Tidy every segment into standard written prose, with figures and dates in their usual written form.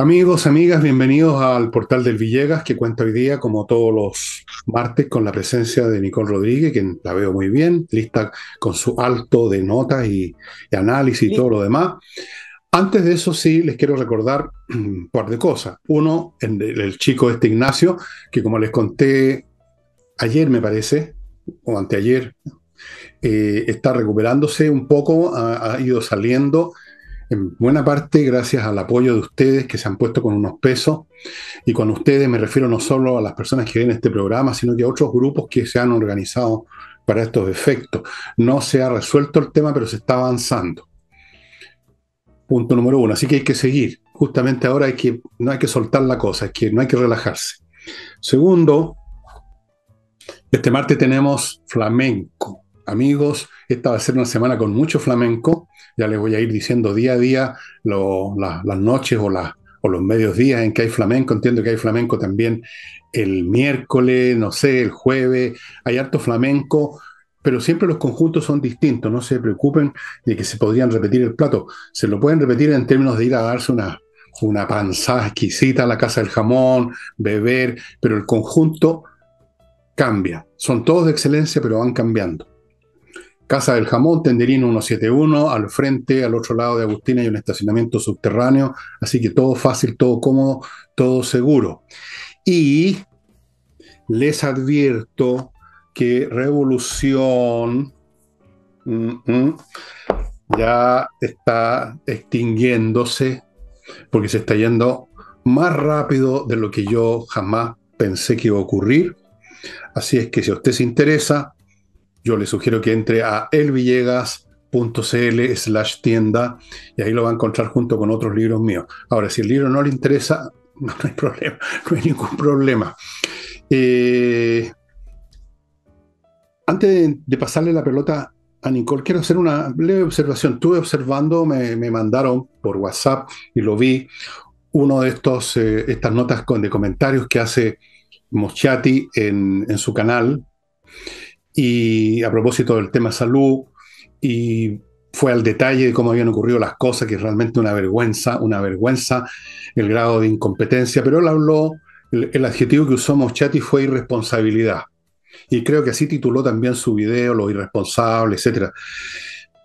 Amigos, amigas, bienvenidos al Portal del Villegas, que cuenta hoy día, como todos los martes, con la presencia de Nicole Rodríguez, que la veo muy bien, lista con su alto de notas y análisis y todo Listo. lo demás. Antes de eso, sí, les quiero recordar un par de cosas. Uno, el chico este Ignacio, que como les conté ayer, me parece, o anteayer, está recuperándose un poco, ha ido saliendo en buena parte gracias al apoyo de ustedes que se han puesto con unos pesos. Y con ustedes me refiero no solo a las personas que ven este programa, sino que a otros grupos que se han organizado para estos efectos. No se ha resuelto el tema, pero se está avanzando. Punto número uno. Así que hay que seguir. Justamente ahora no hay que soltar la cosa, no hay que relajarse. Segundo, este martes tenemos flamenco. Amigos, esta va a ser una semana con mucho flamenco. Ya les voy a ir diciendo día a día las noches o los medios días en que hay flamenco. Entiendo que hay flamenco también el miércoles, no sé, el jueves. Hay harto flamenco, pero siempre los conjuntos son distintos. No se preocupen de que se podrían repetir el plato. Se lo pueden repetir en términos de ir a darse una panzada exquisita a la casa del jamón, beber, pero el conjunto cambia. Son todos de excelencia, pero van cambiando. Casa del Jamón, Tenderino 171, al frente, al otro lado de Agustina hay un estacionamiento subterráneo, así que todo fácil, todo cómodo, todo seguro. Y les advierto que Revolución ya está extinguiéndose porque se está yendo más rápido de lo que yo jamás pensé que iba a ocurrir. Así es que si a usted se interesa, yo le sugiero que entre a elvillegas.cl/tienda y ahí lo va a encontrar junto con otros libros míos. Ahora, si el libro no le interesa, no hay problema, no hay ningún problema. Eh, Antes de pasarle la pelota a Nicole, quiero hacer una leve observación. Estuve observando, me mandaron por WhatsApp y lo vi, uno de estas notas de comentarios que hace Moschati en su canal, y a propósito del tema salud, y fue al detalle de cómo habían ocurrido las cosas, que es realmente una vergüenza el grado de incompetencia, pero él habló, el adjetivo que usó Moschati fue irresponsabilidad, y creo que así tituló también su video, lo irresponsable, etcétera.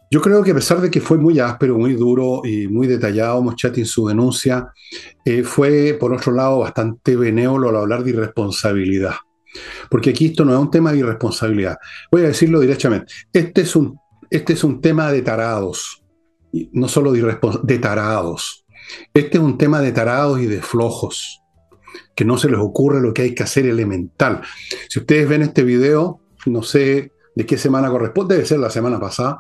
Yo creo que a pesar de que fue muy áspero, muy duro y muy detallado Moschati en su denuncia, fue por otro lado bastante benévolo al hablar de irresponsabilidad. Porque aquí esto no es un tema de irresponsabilidad. Voy a decirlo directamente. Este es un tema de tarados, no solo de tarados. Este es un tema de tarados y de flojos, que no se les ocurre lo que hay que hacer elemental. Si ustedes ven este video, no sé de qué semana corresponde, debe ser la semana pasada,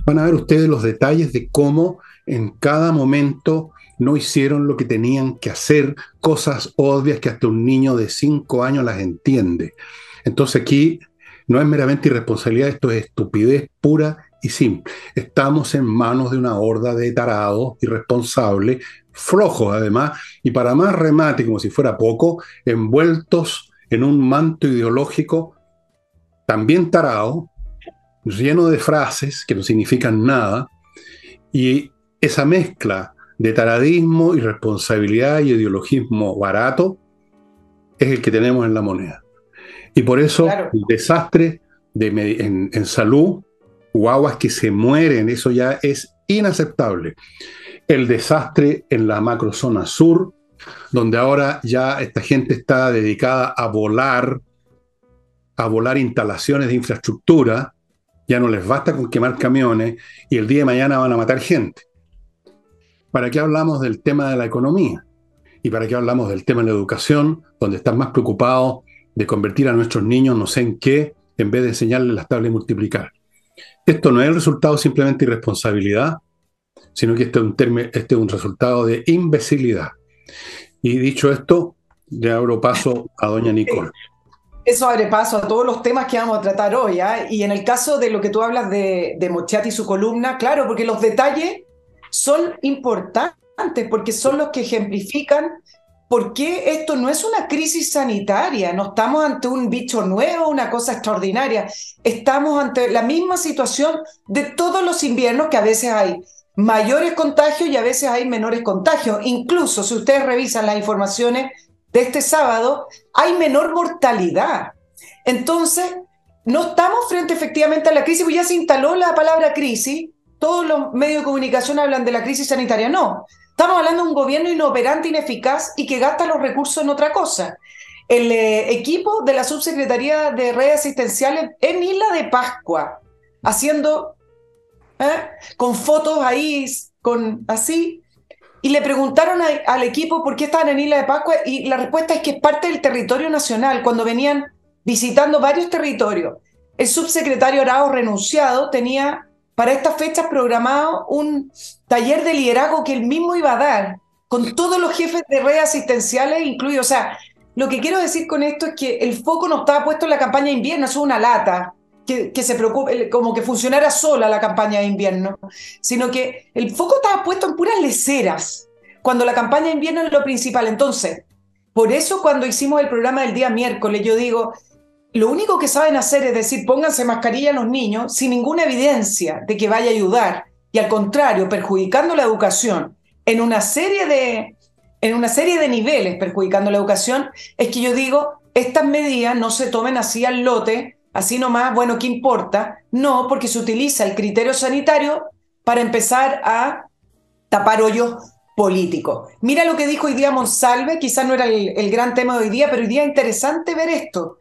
van a ver ustedes los detalles de cómo en cada momento no hicieron lo que tenían que hacer, cosas obvias que hasta un niño de 5 años las entiende. Entonces aquí no es meramente irresponsabilidad, esto es estupidez pura y simple. Estamos en manos de una horda de tarados irresponsables, flojos además, y para más remate, como si fuera poco, envueltos en un manto ideológico también tarado, lleno de frases que no significan nada, y esa mezcla de taradismo, irresponsabilidad y ideologismo barato es el que tenemos en la moneda. Y por eso Claro. el desastre en salud, guaguas que se mueren, eso ya es inaceptable. El desastre en la macrozona sur, donde ahora ya esta gente está dedicada a volar instalaciones de infraestructura, ya no les basta con quemar camiones y el día de mañana van a matar gente. ¿Para qué hablamos del tema de la economía? ¿Y para qué hablamos del tema de la educación, donde están más preocupados de convertir a nuestros niños no sé en qué, en vez de enseñarles las tablas y multiplicar? Esto no es el resultado simplemente de irresponsabilidad, sino que este es un resultado de imbecilidad. Y dicho esto, le abro paso a doña Nicole. Eso abre paso a todos los temas que vamos a tratar hoy, ¿ah? Y en el caso de lo que tú hablas de Moschati y su columna, claro, porque los detalles son importantes, porque son los que ejemplifican por qué esto no es una crisis sanitaria, no estamos ante un bicho nuevo, una cosa extraordinaria, estamos ante la misma situación de todos los inviernos que a veces hay mayores contagios y a veces hay menores contagios. Incluso si ustedes revisan las informaciones de este sábado, hay menor mortalidad. Entonces, no estamos frente efectivamente a la crisis, porque ya se instaló la palabra crisis, todos los medios de comunicación hablan de la crisis sanitaria. No, estamos hablando de un gobierno inoperante, ineficaz y que gasta los recursos en otra cosa. El equipo de la Subsecretaría de Redes Asistenciales en Isla de Pascua, haciendo, con fotos ahí, así, y le preguntaron al equipo por qué estaban en Isla de Pascua, y la respuesta es que es parte del territorio nacional. Cuando venían visitando varios territorios, el subsecretario Arauz, renunciado, tenía para estas fechas programado un taller de liderazgo que él mismo iba a dar, con todos los jefes de redes asistenciales incluidos. O sea, lo que quiero decir con esto es que el foco no estaba puesto en la campaña de invierno, eso es una lata, que se preocupe, como que funcionara sola la campaña de invierno, sino que el foco estaba puesto en puras leceras, cuando la campaña de invierno es lo principal. Entonces, por eso cuando hicimos el programa del día miércoles, yo digo, lo único que saben hacer es decir, pónganse mascarilla a los niños sin ninguna evidencia de que vaya a ayudar, y al contrario, perjudicando la educación en una serie de niveles, perjudicando la educación. Es que yo digo, estas medidas no se tomen así al lote, así nomás, bueno, ¿qué importa? No, porque se utiliza el criterio sanitario para empezar a tapar hoyos políticos. Mira lo que dijo hoy día Monsalve, quizás no era el gran tema de hoy día, pero hoy día es interesante ver esto,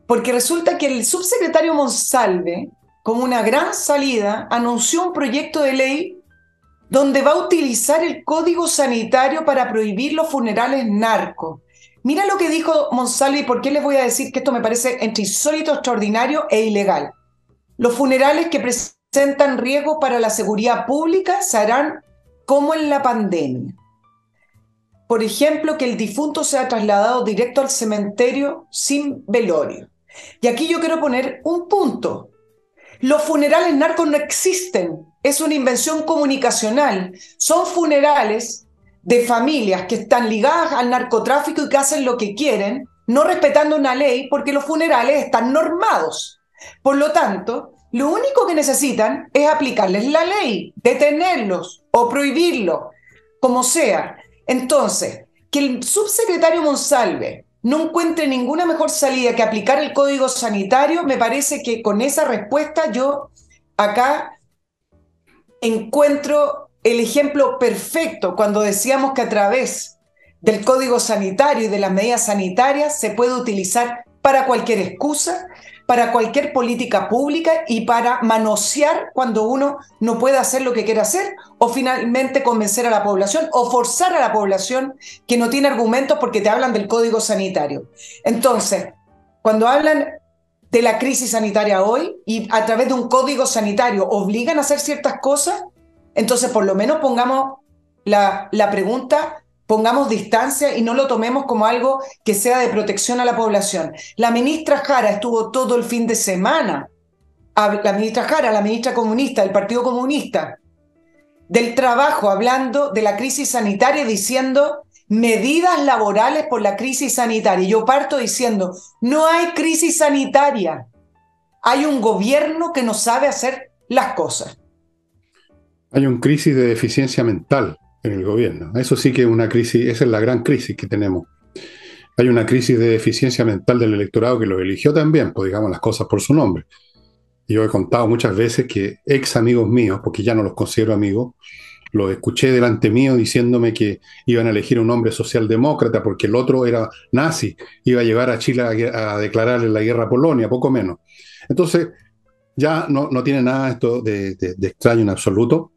porque resulta que el subsecretario Monsalve, como una gran salida, anunció un proyecto de ley donde va a utilizar el Código Sanitario para prohibir los funerales narcos. Mira lo que dijo Monsalve, y por qué les voy a decir que esto me parece entre insólito, extraordinario e ilegal. Los funerales que presentan riesgo para la seguridad pública se harán como en la pandemia. Por ejemplo, que el difunto sea trasladado directo al cementerio sin velorio. Y aquí yo quiero poner un punto. Los funerales narcos no existen, es una invención comunicacional. Son funerales de familias que están ligadas al narcotráfico y que hacen lo que quieren, no respetando una ley, porque los funerales están normados. Por lo tanto, lo único que necesitan es aplicarles la ley, detenerlos o prohibirlos, como sea. Entonces, que el subsecretario Monsalve no encuentre ninguna mejor salida que aplicar el Código Sanitario, me parece que con esa respuesta yo acá encuentro el ejemplo perfecto cuando decíamos que a través del Código Sanitario y de las medidas sanitarias se puede utilizar para cualquier excusa, para cualquier política pública y para manosear cuando uno no puede hacer lo que quiere hacer, o finalmente convencer a la población o forzar a la población que no tiene argumentos porque te hablan del Código Sanitario. Entonces, cuando hablan de la crisis sanitaria hoy y a través de un Código Sanitario obligan a hacer ciertas cosas, entonces por lo menos pongamos la pregunta, pongamos distancia y no lo tomemos como algo que sea de protección a la población. La ministra Jara estuvo todo el fin de semana, la ministra Jara, la ministra comunista del Partido Comunista, del Trabajo, hablando de la crisis sanitaria, diciendo medidas laborales por la crisis sanitaria. Y yo parto diciendo, no hay crisis sanitaria, hay un gobierno que no sabe hacer las cosas. Hay una crisis de deficiencia mental en el gobierno. Eso sí que es una crisis, esa es la gran crisis que tenemos. Hay una crisis de deficiencia mental del electorado que lo eligió también, pues digamos las cosas por su nombre. Yo he contado muchas veces que ex amigos míos, porque ya no los considero amigos, los escuché delante mío diciéndome que iban a elegir un hombre socialdemócrata porque el otro era nazi, iba a llevar a Chile a declararle la guerra a Polonia, poco menos. Entonces, ya no tiene nada esto de extraño en absoluto.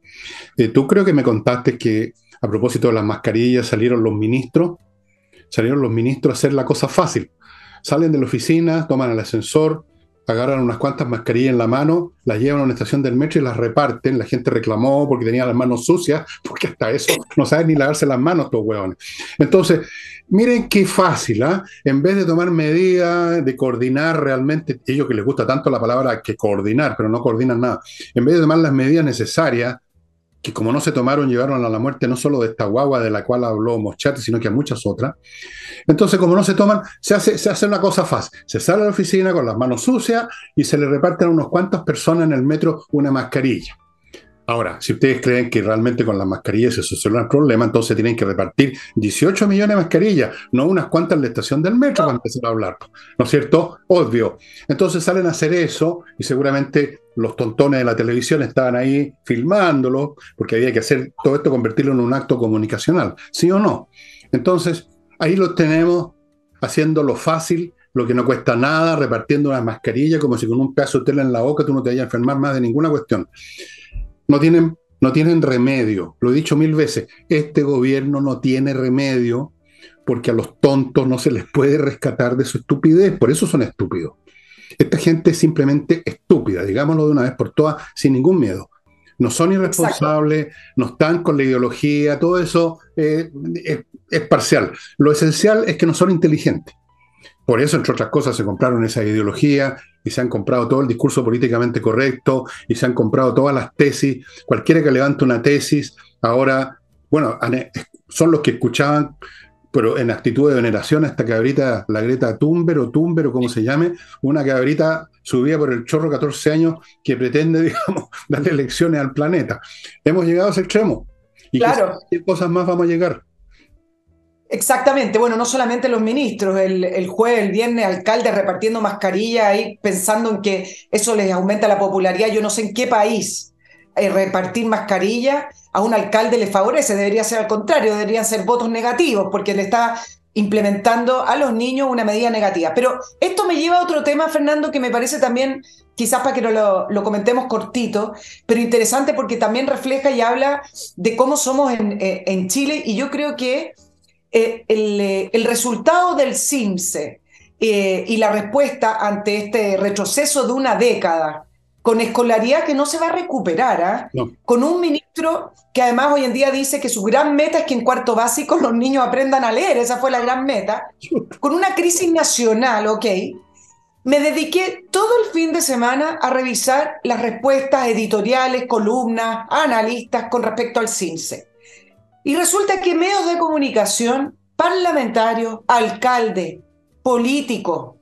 Tú creo que me contaste que a propósito de las mascarillas salieron los ministros a hacer la cosa fácil. Salen de la oficina, toman el ascensor, agarran unas cuantas mascarillas en la mano, las llevan a una estación del metro y las reparten. La gente reclamó porque tenía las manos sucias, porque hasta eso no saben ni lavarse las manos estos huevones. Entonces, miren qué fácil, ¿eh? En vez de tomar medidas, de coordinar realmente, ellos que les gusta tanto la palabra que coordinar, pero no coordinan nada, en vez de tomar las medidas necesarias, que como no se tomaron, llevaron a la muerte no solo de esta guagua de la cual habló Moschati, sino que a muchas otras. Entonces, como no se toman, se hace una cosa fácil. Se sale a la oficina con las manos sucias y se le reparten a unas cuantas personas en el metro una mascarilla. Ahora, si ustedes creen que realmente con las mascarillas se soluciona el problema, entonces tienen que repartir 18 millones de mascarillas, no unas cuantas en la estación del metro para empezar a hablar, ¿no es cierto? Obvio. Entonces salen a hacer eso y seguramente los tontones de la televisión estaban ahí filmándolo, porque había que hacer todo esto, convertirlo en un acto comunicacional, ¿sí o no? Entonces, ahí lo tenemos haciendo lo fácil, lo que no cuesta nada, repartiendo unas mascarillas como si con un pedazo de tela en la boca tú no te vayas a enfermar más de ninguna cuestión. No tienen remedio. Lo he dicho mil veces. Este gobierno no tiene remedio porque a los tontos no se les puede rescatar de su estupidez. Por eso son estúpidos. Esta gente es simplemente estúpida, digámoslo de una vez por todas, sin ningún miedo. No son Exacto. irresponsables, no están con la ideología, todo eso es parcial. Lo esencial es que no son inteligentes. Por eso, entre otras cosas, se compraron esa ideología y se han comprado todo el discurso políticamente correcto y se han comprado todas las tesis. Cualquiera que levante una tesis, ahora, bueno, son los que escuchaban, pero en actitud de veneración, a esta cabrita, la Greta Thunberg o como se llame, una cabrita subida por el chorro 14 años que pretende, digamos, darle lecciones al planeta. Hemos llegado a ese extremo. ¿Y Claro. qué cosas más vamos a llegar? Exactamente, bueno, no solamente los ministros, el jueves, el viernes, alcaldes repartiendo mascarilla ahí pensando en que eso les aumenta la popularidad. Yo no sé en qué país repartir mascarilla a un alcalde le favorece, debería ser al contrario, deberían ser votos negativos porque le está implementando a los niños una medida negativa. Pero esto me lleva a otro tema, Fernando, que me parece también, quizás para que lo comentemos cortito, pero interesante porque también refleja y habla de cómo somos en Chile y yo creo que el resultado del CIMSE y la respuesta ante este retroceso de una década con escolaridad que no se va a recuperar, ¿eh? No. Con un ministro que además hoy en día dice que su gran meta es que en cuarto básico los niños aprendan a leer, esa fue la gran meta, con una crisis nacional, ¿ok? Me dediqué todo el fin de semana a revisar las respuestas editoriales, columnas, analistas con respecto al CIMSE. Y resulta que medios de comunicación, parlamentarios, alcaldes, políticos,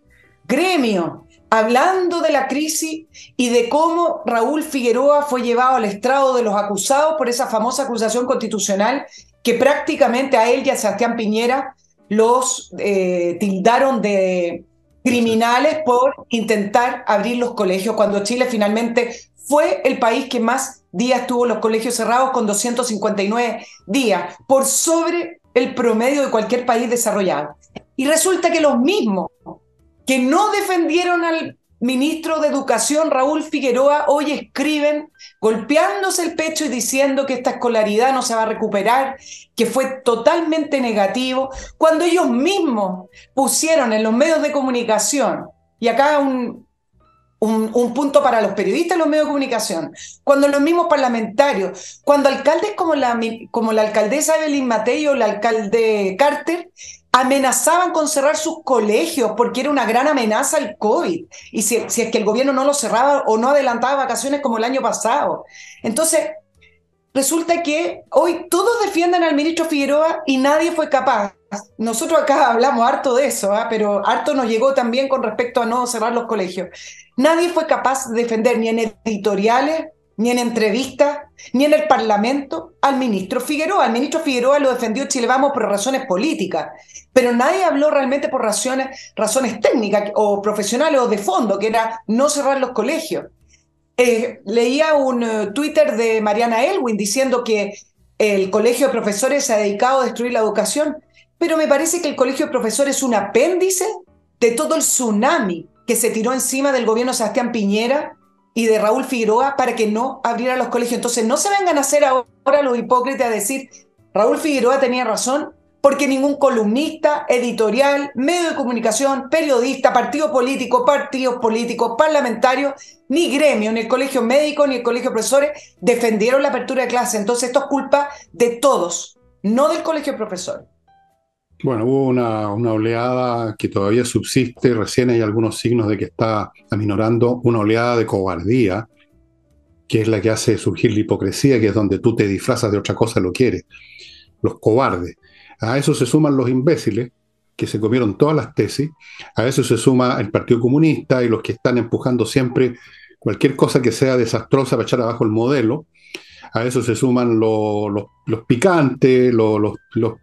gremios, hablando de la crisis y de cómo Raúl Figueroa fue llevado al estrado de los acusados por esa famosa acusación constitucional que prácticamente a él y a Sebastián Piñera los tildaron de criminales por intentar abrir los colegios cuando Chile finalmente fue el país que más días tuvo los colegios cerrados con 259 días, por sobre el promedio de cualquier país desarrollado. Y resulta que los mismos que no defendieron al ministro de Educación, Raúl Figueroa, hoy escriben golpeándose el pecho y diciendo que esta escolaridad no se va a recuperar, que fue totalmente negativo, cuando ellos mismos pusieron en los medios de comunicación, y acá un punto para los periodistas y los medios de comunicación, cuando los mismos parlamentarios, cuando alcaldes como la alcaldesa Evelyn Matei o el alcalde Carter amenazaban con cerrar sus colegios porque era una gran amenaza el COVID, y si es que el gobierno no lo cerraba o no adelantaba vacaciones como el año pasado. Entonces, resulta que hoy todos defienden al ministro Figueroa y nadie fue capaz. Nosotros acá hablamos harto de eso, ¿eh? Pero harto nos llegó también con respecto a no cerrar los colegios. Nadie fue capaz de defender ni en editoriales, ni en entrevistas, ni en el Parlamento al ministro Figueroa. Al ministro Figueroa lo defendió Chile Vamos por razones políticas, pero nadie habló realmente por razones técnicas o profesionales o de fondo, que era no cerrar los colegios. Leía un Twitter de Mariana Elwin diciendo que el colegio de profesores se ha dedicado a destruir la educación, pero me parece que el colegio de profesores es un apéndice de todo el tsunami que se tiró encima del gobierno de Sebastián Piñera y de Raúl Figueroa para que no abriera los colegios. Entonces no se vengan a hacer ahora los hipócritas a decir Raúl Figueroa tenía razón, porque ningún columnista, editorial, medio de comunicación, periodista, partidos políticos, parlamentarios, ni gremio, ni el colegio médico, ni el colegio de profesores defendieron la apertura de clase. Entonces esto es culpa de todos, no del colegio de profesores. Bueno, hubo una oleada que todavía subsiste, recién hay algunos signos de que está aminorando, una oleada de cobardía, que es la que hace surgir la hipocresía, que es donde tú te disfrazas de otra cosa, lo quieres. Los cobardes. A eso se suman los imbéciles, que se comieron todas las tesis, a eso se suma el Partido Comunista y los que están empujando siempre cualquier cosa que sea desastrosa para echar abajo el modelo, a eso se suman los picantes, los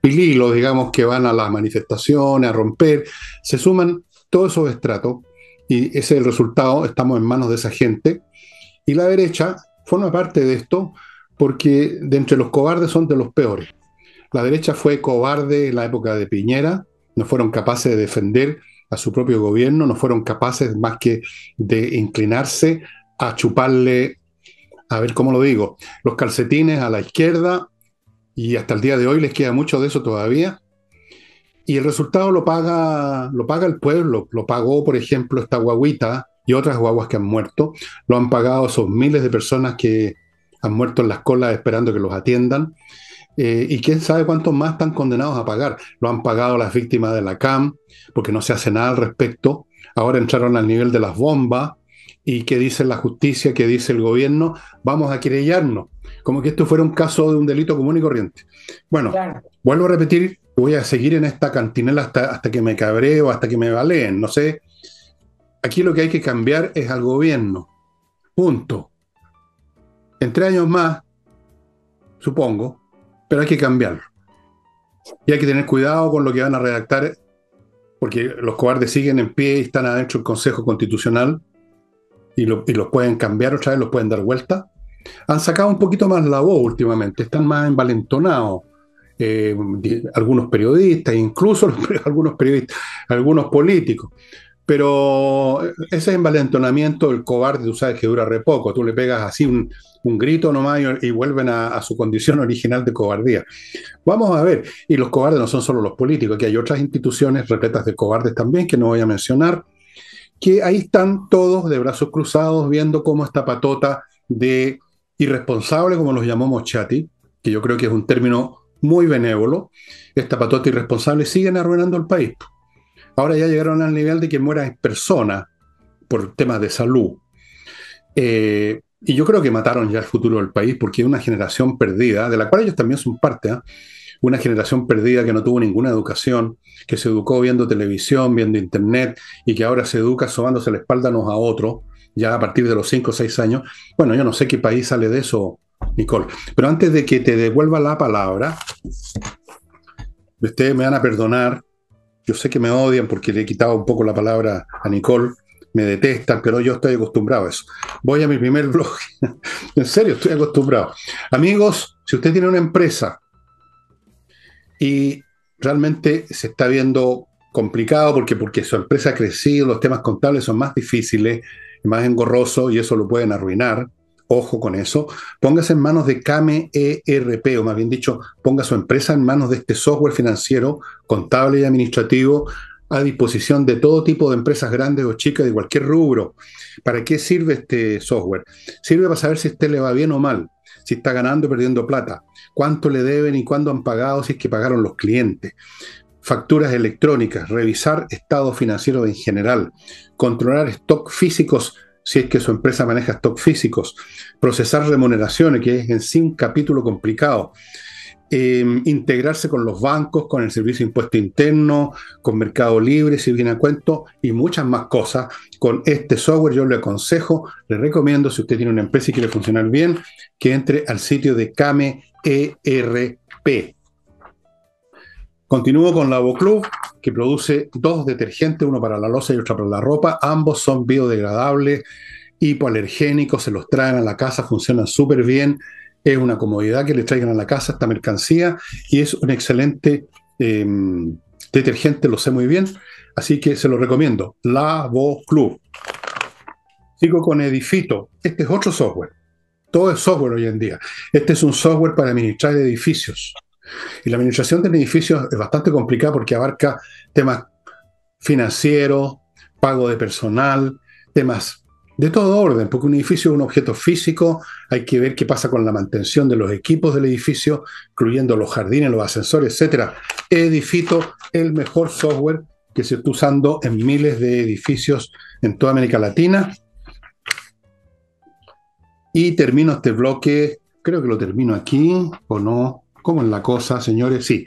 pililos, digamos, que van a las manifestaciones, a romper, se suman todos esos estratos y ese es el resultado, estamos en manos de esa gente. Y la derecha forma parte de esto porque de entre los cobardes son de los peores. La derecha fue cobarde en la época de Piñera, no fueron capaces de defender a su propio gobierno, no fueron capaces más que de inclinarse a chuparle, a ver cómo lo digo, los calcetines a la izquierda, y hasta el día de hoy les queda mucho de eso todavía. Y el resultado lo paga el pueblo, lo pagó, por ejemplo, esta guaguita y otras guaguas que han muerto, lo han pagado esos miles de personas que han muerto en las colas esperando que los atiendan, y quién sabe cuántos más están condenados a pagar. Lo han pagado las víctimas de la CAM, porque no se hace nada al respecto. Ahora entraron al nivel de las bombas, y ¿qué dice la justicia? ¿Qué dice el gobierno? Vamos a querellarnos, como que esto fuera un caso de un delito común y corriente. Bueno, claro. Vuelvo a repetir, voy a seguir en esta cantinela hasta que me cabreo, hasta que me baleen, no sé. Aquí lo que hay que cambiar es al gobierno. Punto. En 3 años más, supongo, pero hay que cambiarlo. Y hay que tener cuidado con lo que van a redactar, porque los cobardes siguen en pie y están adentro del Consejo Constitucional y los pueden cambiar otra vez, los pueden dar vuelta. Han sacado un poquito más la voz últimamente, están más envalentonados. Algunos periodistas, incluso algunos periodistas, algunos políticos. Pero ese envalentonamiento del cobarde, tú sabes que dura re poco. Tú le pegas así un grito nomás y vuelven a su condición original de cobardía. Vamos a ver. Y los cobardes no son solo los políticos, que hay otras instituciones repletas de cobardes también, que no voy a mencionar, que ahí están todos de brazos cruzados viendo cómo esta patota de irresponsable, como los llamó Moschati, que yo creo que es un término muy benévolo, esta patota irresponsable, siguen arruinando el país. Ahora ya llegaron al nivel de que mueran personas por temas de salud. Y yo creo que mataron ya el futuro del país, porque es una generación perdida, de la cual ellos también son parte, ¿eh? Una generación perdida que no tuvo ninguna educación, que se educó viendo televisión, viendo internet, y que ahora se educa sobándose la espalda unos a otros, ya a partir de los 5 o 6 años. Bueno, yo no sé qué país sale de eso, Nicole. Pero antes de que te devuelva la palabra, ustedes me van a perdonar. Yo sé que me odian porque le he quitado un poco la palabra a Nicole, me detestan, pero yo estoy acostumbrado a eso. Voy a mi primer blog. En serio, estoy acostumbrado. Amigos, si usted tiene una empresa y realmente se está viendo complicado porque su empresa ha crecido, los temas contables son más difíciles, más engorrosos y eso lo pueden arruinar, ojo con eso, póngase en manos de Kame ERP, o más bien dicho, ponga su empresa en manos de este software financiero, contable y administrativo, a disposición de todo tipo de empresas grandes o chicas de cualquier rubro. ¿Para qué sirve este software? Sirve para saber si a usted le va bien o mal, si está ganando o perdiendo plata, cuánto le deben y cuándo han pagado, si es que pagaron los clientes. Facturas electrónicas, revisar estado financiero en general, controlar stock físicos si es que su empresa maneja stock físicos, procesar remuneraciones, que es en sí un capítulo complicado, integrarse con los bancos, con el Servicio de Impuesto Interno, con Mercado Libre, si viene a cuento, y muchas más cosas. Con este software yo le aconsejo, le recomiendo, si usted tiene una empresa y quiere funcionar bien, que entre al sitio de Kame ERP. Continúo con Lavoclub, que produce 2 detergentes, uno para la loza y otro para la ropa. Ambos son biodegradables, hipoalergénicos, se los traen a la casa, funcionan súper bien. Es una comodidad que le traigan a la casa esta mercancía y es un excelente detergente, lo sé muy bien, así que se lo recomiendo. Lavoclub. Sigo con Edifito. Este es otro software. Todo es software hoy en día. Este es un software para administrar edificios. Y la administración de edificios es bastante complicada porque abarca temas financieros, pago de personal, temas de todo orden, porque un edificio es un objeto físico, hay que ver qué pasa con la mantención de los equipos del edificio, incluyendo los jardines, los ascensores, etc. Edifito, el mejor software que se está usando en miles de edificios en toda América Latina. Y termino este bloque, creo que lo termino aquí, o no. ¿Cómo es la cosa, señores? Sí,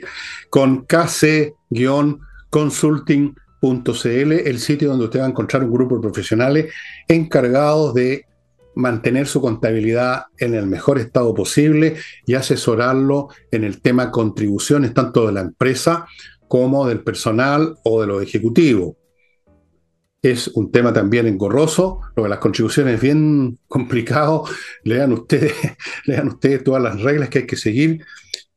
con kc-consulting.cl, el sitio donde usted va a encontrar un grupo de profesionales encargados de mantener su contabilidad en el mejor estado posible y asesorarlo en el tema contribuciones tanto de la empresa como del personal o de los ejecutivos. Es un tema también engorroso, lo de las contribuciones es bien complicado, lean ustedes, lean ustedes todas las reglas que hay que seguir,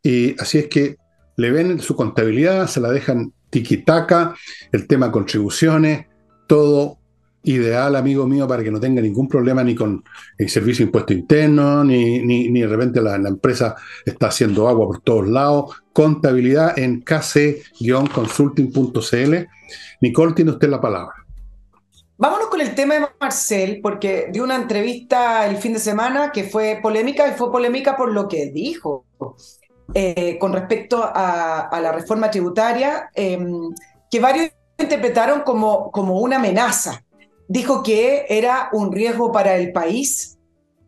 y así es que le ven su contabilidad, se la dejan tiquitaca, el tema contribuciones, todo ideal, amigo mío, para que no tenga ningún problema ni con el servicio de impuesto interno, ni de repente la empresa está haciendo agua por todos lados. Contabilidad en kc-consulting.cl. Nicole, tiene usted la palabra. Vámonos con el tema de Marcel, porque dio una entrevista el fin de semana que fue polémica, y fue polémica por lo que dijo con respecto a la reforma tributaria, que varios interpretaron como una amenaza. Dijo que era un riesgo para el país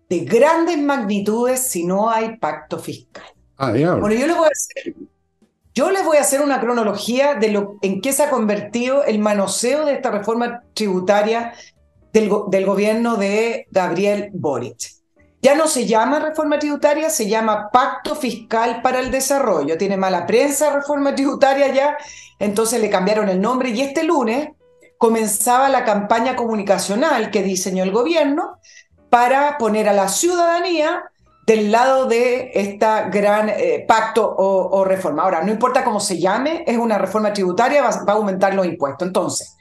de grandes magnitudes si no hay pacto fiscal. Bueno, yo les voy a hacer una cronología de en qué se ha convertido el manoseo de esta reforma tributaria del gobierno de Gabriel Boric. Ya no se llama reforma tributaria, se llama Pacto Fiscal para el Desarrollo. Tiene mala prensa reforma tributaria ya, entonces le cambiaron el nombre, y este lunes comenzaba la campaña comunicacional que diseñó el gobierno para poner a la ciudadanía del lado de esta gran pacto o reforma. Ahora, no importa cómo se llame, es una reforma tributaria, va a aumentar los impuestos. Entonces,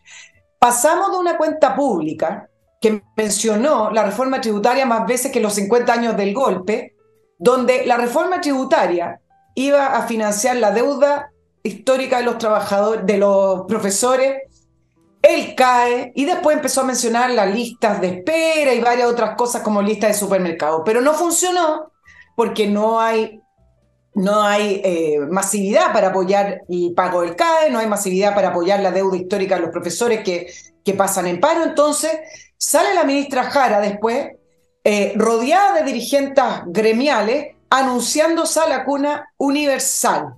pasamos de una cuenta pública que mencionó la reforma tributaria más veces que los 50 años del golpe, donde la reforma tributaria iba a financiar la deuda histórica de los trabajadores, de los profesores, el CAE, y después empezó a mencionar las listas de espera y varias otras cosas como listas de supermercados. Pero no funcionó porque no hay masividad para apoyar el pago del CAE, no hay masividad para apoyar la deuda histórica de los profesores que pasan en paro. Entonces sale la ministra Jara después, rodeada de dirigentes gremiales, anunciando sala cuna universal.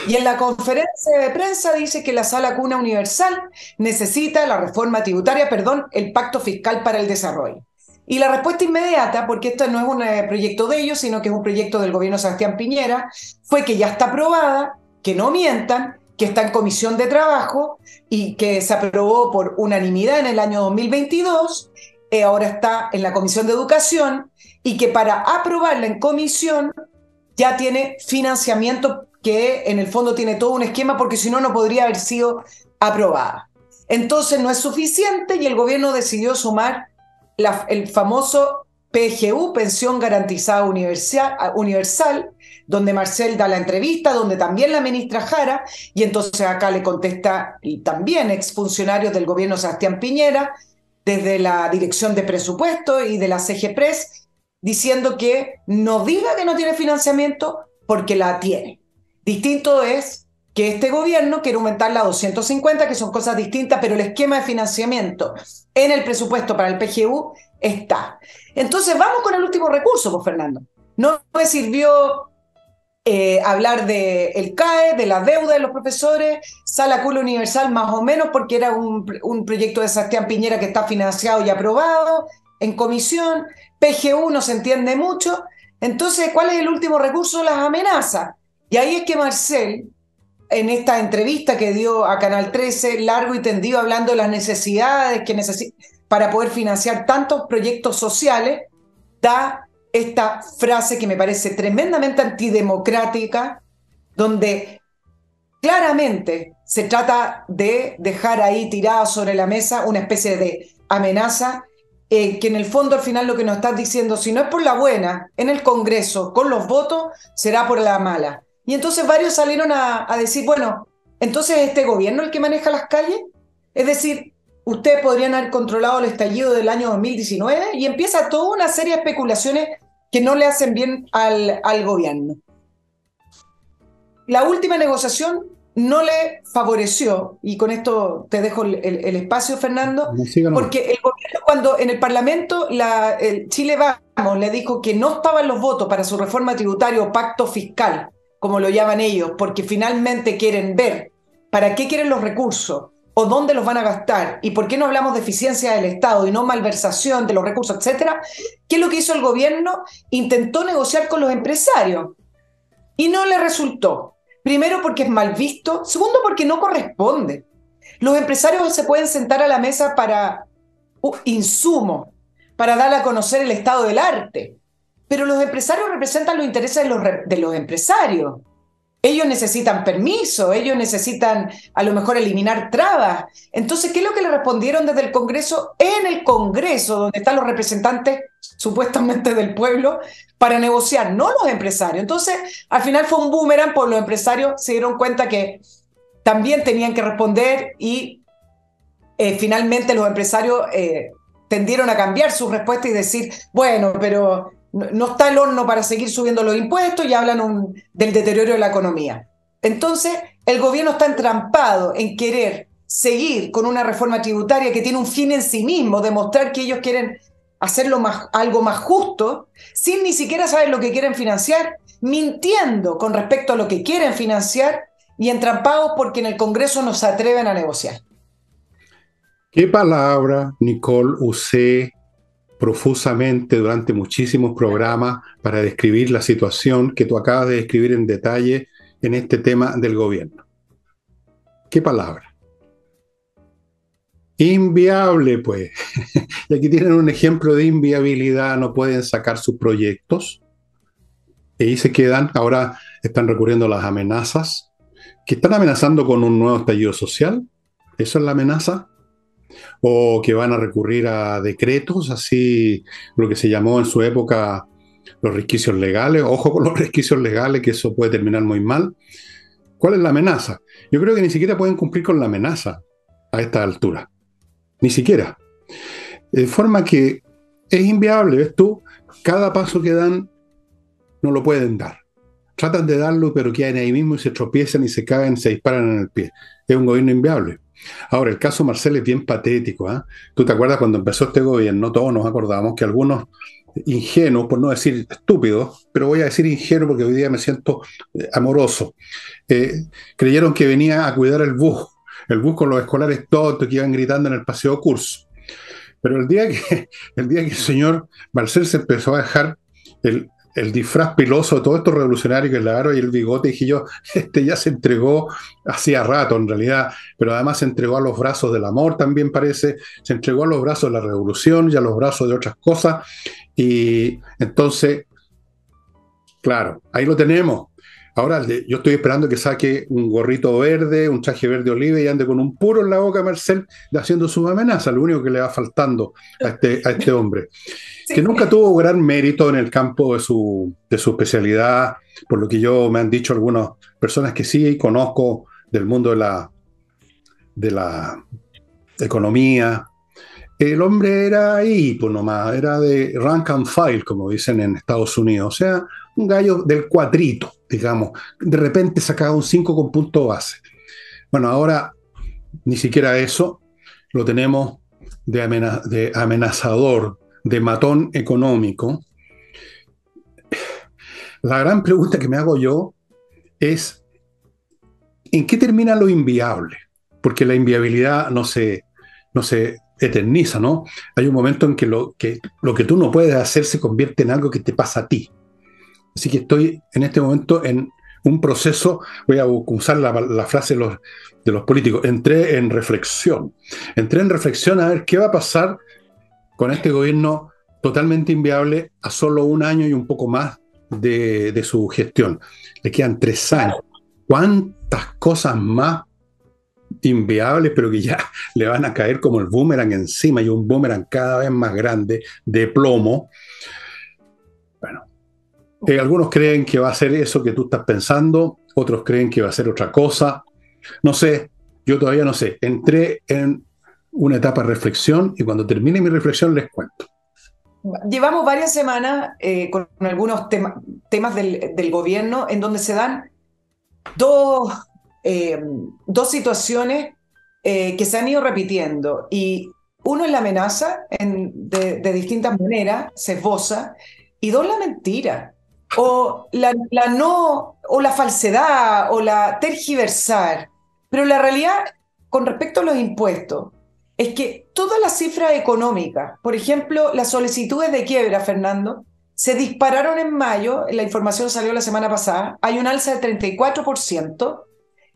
Y en la conferencia de prensa dice que la sala cuna universal necesita la reforma tributaria, el pacto fiscal para el desarrollo. Y la respuesta inmediata, porque esto no es un proyecto de ellos, sino que es un proyecto del gobierno de Sebastián Piñera, fue que ya está aprobada, que no mientan, que está en comisión de trabajo y que se aprobó por unanimidad en el año 2022, ahora está en la comisión de educación, y que para aprobarla en comisión ya tiene financiamiento, que en el fondo tiene todo un esquema, porque si no, no podría haber sido aprobada. Entonces no es suficiente, y el gobierno decidió sumar el famoso PGU, Pensión Garantizada Universal, donde Marcel da la entrevista, donde también la ministra Jara, y entonces acá le contesta también exfuncionarios del gobierno Sebastián Piñera, desde la Dirección de Presupuesto y de la CGPRES, diciendo que no diga que no tiene financiamiento, porque la tiene. Distinto es que este gobierno quiere aumentarla a 250, que son cosas distintas, pero el esquema de financiamiento en el presupuesto para el PGU está. Entonces vamos con el último recurso, pues, Fernando. No me sirvió hablar del CAE, de la deuda de los profesores, sala cuna universal más o menos, porque era un proyecto de Sebastián Piñera que está financiado y aprobado en comisión. PGU no se entiende mucho. Entonces, ¿cuál es el último recurso? Las amenazas. Y ahí es que Marcel, en esta entrevista que dio a Canal 13, largo y tendido, hablando de las necesidades que necesita para poder financiar tantos proyectos sociales, da esta frase que me parece tremendamente antidemocrática, donde claramente se trata de dejar ahí tirada sobre la mesa una especie de amenaza, que en el fondo al final lo que nos estás diciendo, si no es por la buena en el Congreso con los votos, será por la mala. Y entonces varios salieron a decir, bueno, entonces ¿es este gobierno el que maneja las calles? Es decir, ustedes podrían haber controlado el estallido del año 2019, y empieza toda una serie de especulaciones que no le hacen bien al gobierno. La última negociación no le favoreció, y con esto te dejo el espacio, Fernando, porque el gobierno, cuando en el Parlamento el Chile Vamos le dijo que no estaban los votos para su reforma tributaria o pacto fiscal, como lo llaman ellos, porque finalmente quieren ver para qué quieren los recursos, o dónde los van a gastar, y por qué no hablamos de eficiencia del Estado y no malversación de los recursos, etcétera, ¿qué es lo que hizo el gobierno? Intentó negociar con los empresarios y no le resultó. Primero porque es mal visto, segundo porque no corresponde. Los empresarios se pueden sentar a la mesa para insumos, para dar a conocer el estado del arte, pero los empresarios representan los intereses de los empresarios. Ellos necesitan permiso, ellos necesitan a lo mejor eliminar trabas. Entonces, ¿qué es lo que le respondieron desde el Congreso? En el Congreso, donde están los representantes supuestamente del pueblo, para negociar, no los empresarios. Entonces, al final fue un boomerang, porque los empresarios se dieron cuenta que también tenían que responder y finalmente los empresarios tendieron a cambiar su respuesta y decir, bueno, pero no está el horno para seguir subiendo los impuestos, y hablan del deterioro de la economía. Entonces, el gobierno está entrampado en querer seguir con una reforma tributaria que tiene un fin en sí mismo, demostrar que ellos quieren hacerlo algo más justo, sin ni siquiera saber lo que quieren financiar, mintiendo con respecto a lo que quieren financiar y entrampados porque en el Congreso no se atreven a negociar. ¿Qué palabra, Nicole, usé profusamente durante muchísimos programas para describir la situación que tú acabas de describir en detalle en este tema del gobierno? ¿Qué palabra? Inviable, pues. Y aquí tienen un ejemplo de inviabilidad, no pueden sacar sus proyectos. Y ahí se quedan, ahora están recurriendo a las amenazas, que están amenazando con un nuevo estallido social. ¿Eso es la amenaza? O que van a recurrir a decretos, así lo que se llamó en su época los resquicios legales. Ojo con los resquicios legales, que eso puede terminar muy mal. ¿Cuál es la amenaza? Yo creo que ni siquiera pueden cumplir con la amenaza a esta altura. Ni siquiera. De forma que es inviable, ¿ves tú? Cada paso que dan no lo pueden dar. Tratan de darlo, pero quedan ahí mismo y se tropiezan y se caen, se disparan en el pie. Es un gobierno inviable. Ahora, el caso Marcel es bien patético, ¿eh? ¿Tú te acuerdas cuando empezó este gobierno? Todos nos acordamos que algunos ingenuos, por no decir estúpidos, pero voy a decir ingenuo porque hoy día me siento amoroso, creyeron que venía a cuidar el bus con los escolares tontos que iban gritando en el paseo curso. Pero el día que el señor Marcel se empezó a dejar el disfraz piloso de todos estos revolucionarios, que el aro y el bigote, dije yo, este ya se entregó hacía rato en realidad, pero además se entregó a los brazos del amor también parece, se entregó a los brazos de la revolución y a los brazos de otras cosas, y entonces, claro, ahí lo tenemos. Ahora yo estoy esperando que saque un gorrito verde, un traje verde oliva y ande con un puro en la boca Marcel haciendo sus amenazas, lo único que le va faltando a este hombre, que nunca tuvo gran mérito en el campo de su especialidad, por lo que me han dicho algunas personas que sí conozco del mundo de la economía. El hombre era ahí, pues nomás, era de rank and file, como dicen en Estados Unidos, o sea, un gallo del cuadrito, digamos. De repente sacaba un 5 con punto base. Bueno, ahora ni siquiera eso lo tenemos de amenazador, de matón económico. La gran pregunta que me hago yo es, ¿en qué termina lo inviable? Porque la inviabilidad no se eterniza, ¿no? Hay un momento en que lo que tú no puedes hacer se convierte en algo que te pasa a ti. Así que estoy en este momento en un proceso, voy a usar la frase de los políticos, entré en reflexión a ver qué va a pasar con este gobierno totalmente inviable a solo un año y un poco más de su gestión. Le quedan 3 años. ¿Cuántas cosas más inviables, pero que ya le van a caer como el boomerang encima, y un boomerang cada vez más grande, de plomo? Bueno, algunos creen que va a ser eso que tú estás pensando, otros creen que va a ser otra cosa. No sé, yo todavía no sé. Entré en una etapa de reflexión y cuando termine mi reflexión les cuento. Llevamos varias semanas con algunos temas del gobierno en donde se dan dos situaciones que se han ido repitiendo. Y uno es la amenaza de distintas maneras, se esboza, y dos, la mentira, o la falsedad, o la tergiversar. Pero la realidad con respecto a los impuestos es que todas las cifras económicas, por ejemplo, las solicitudes de quiebra, Fernando, se dispararon en mayo, la información salió la semana pasada, hay un alza del 34%,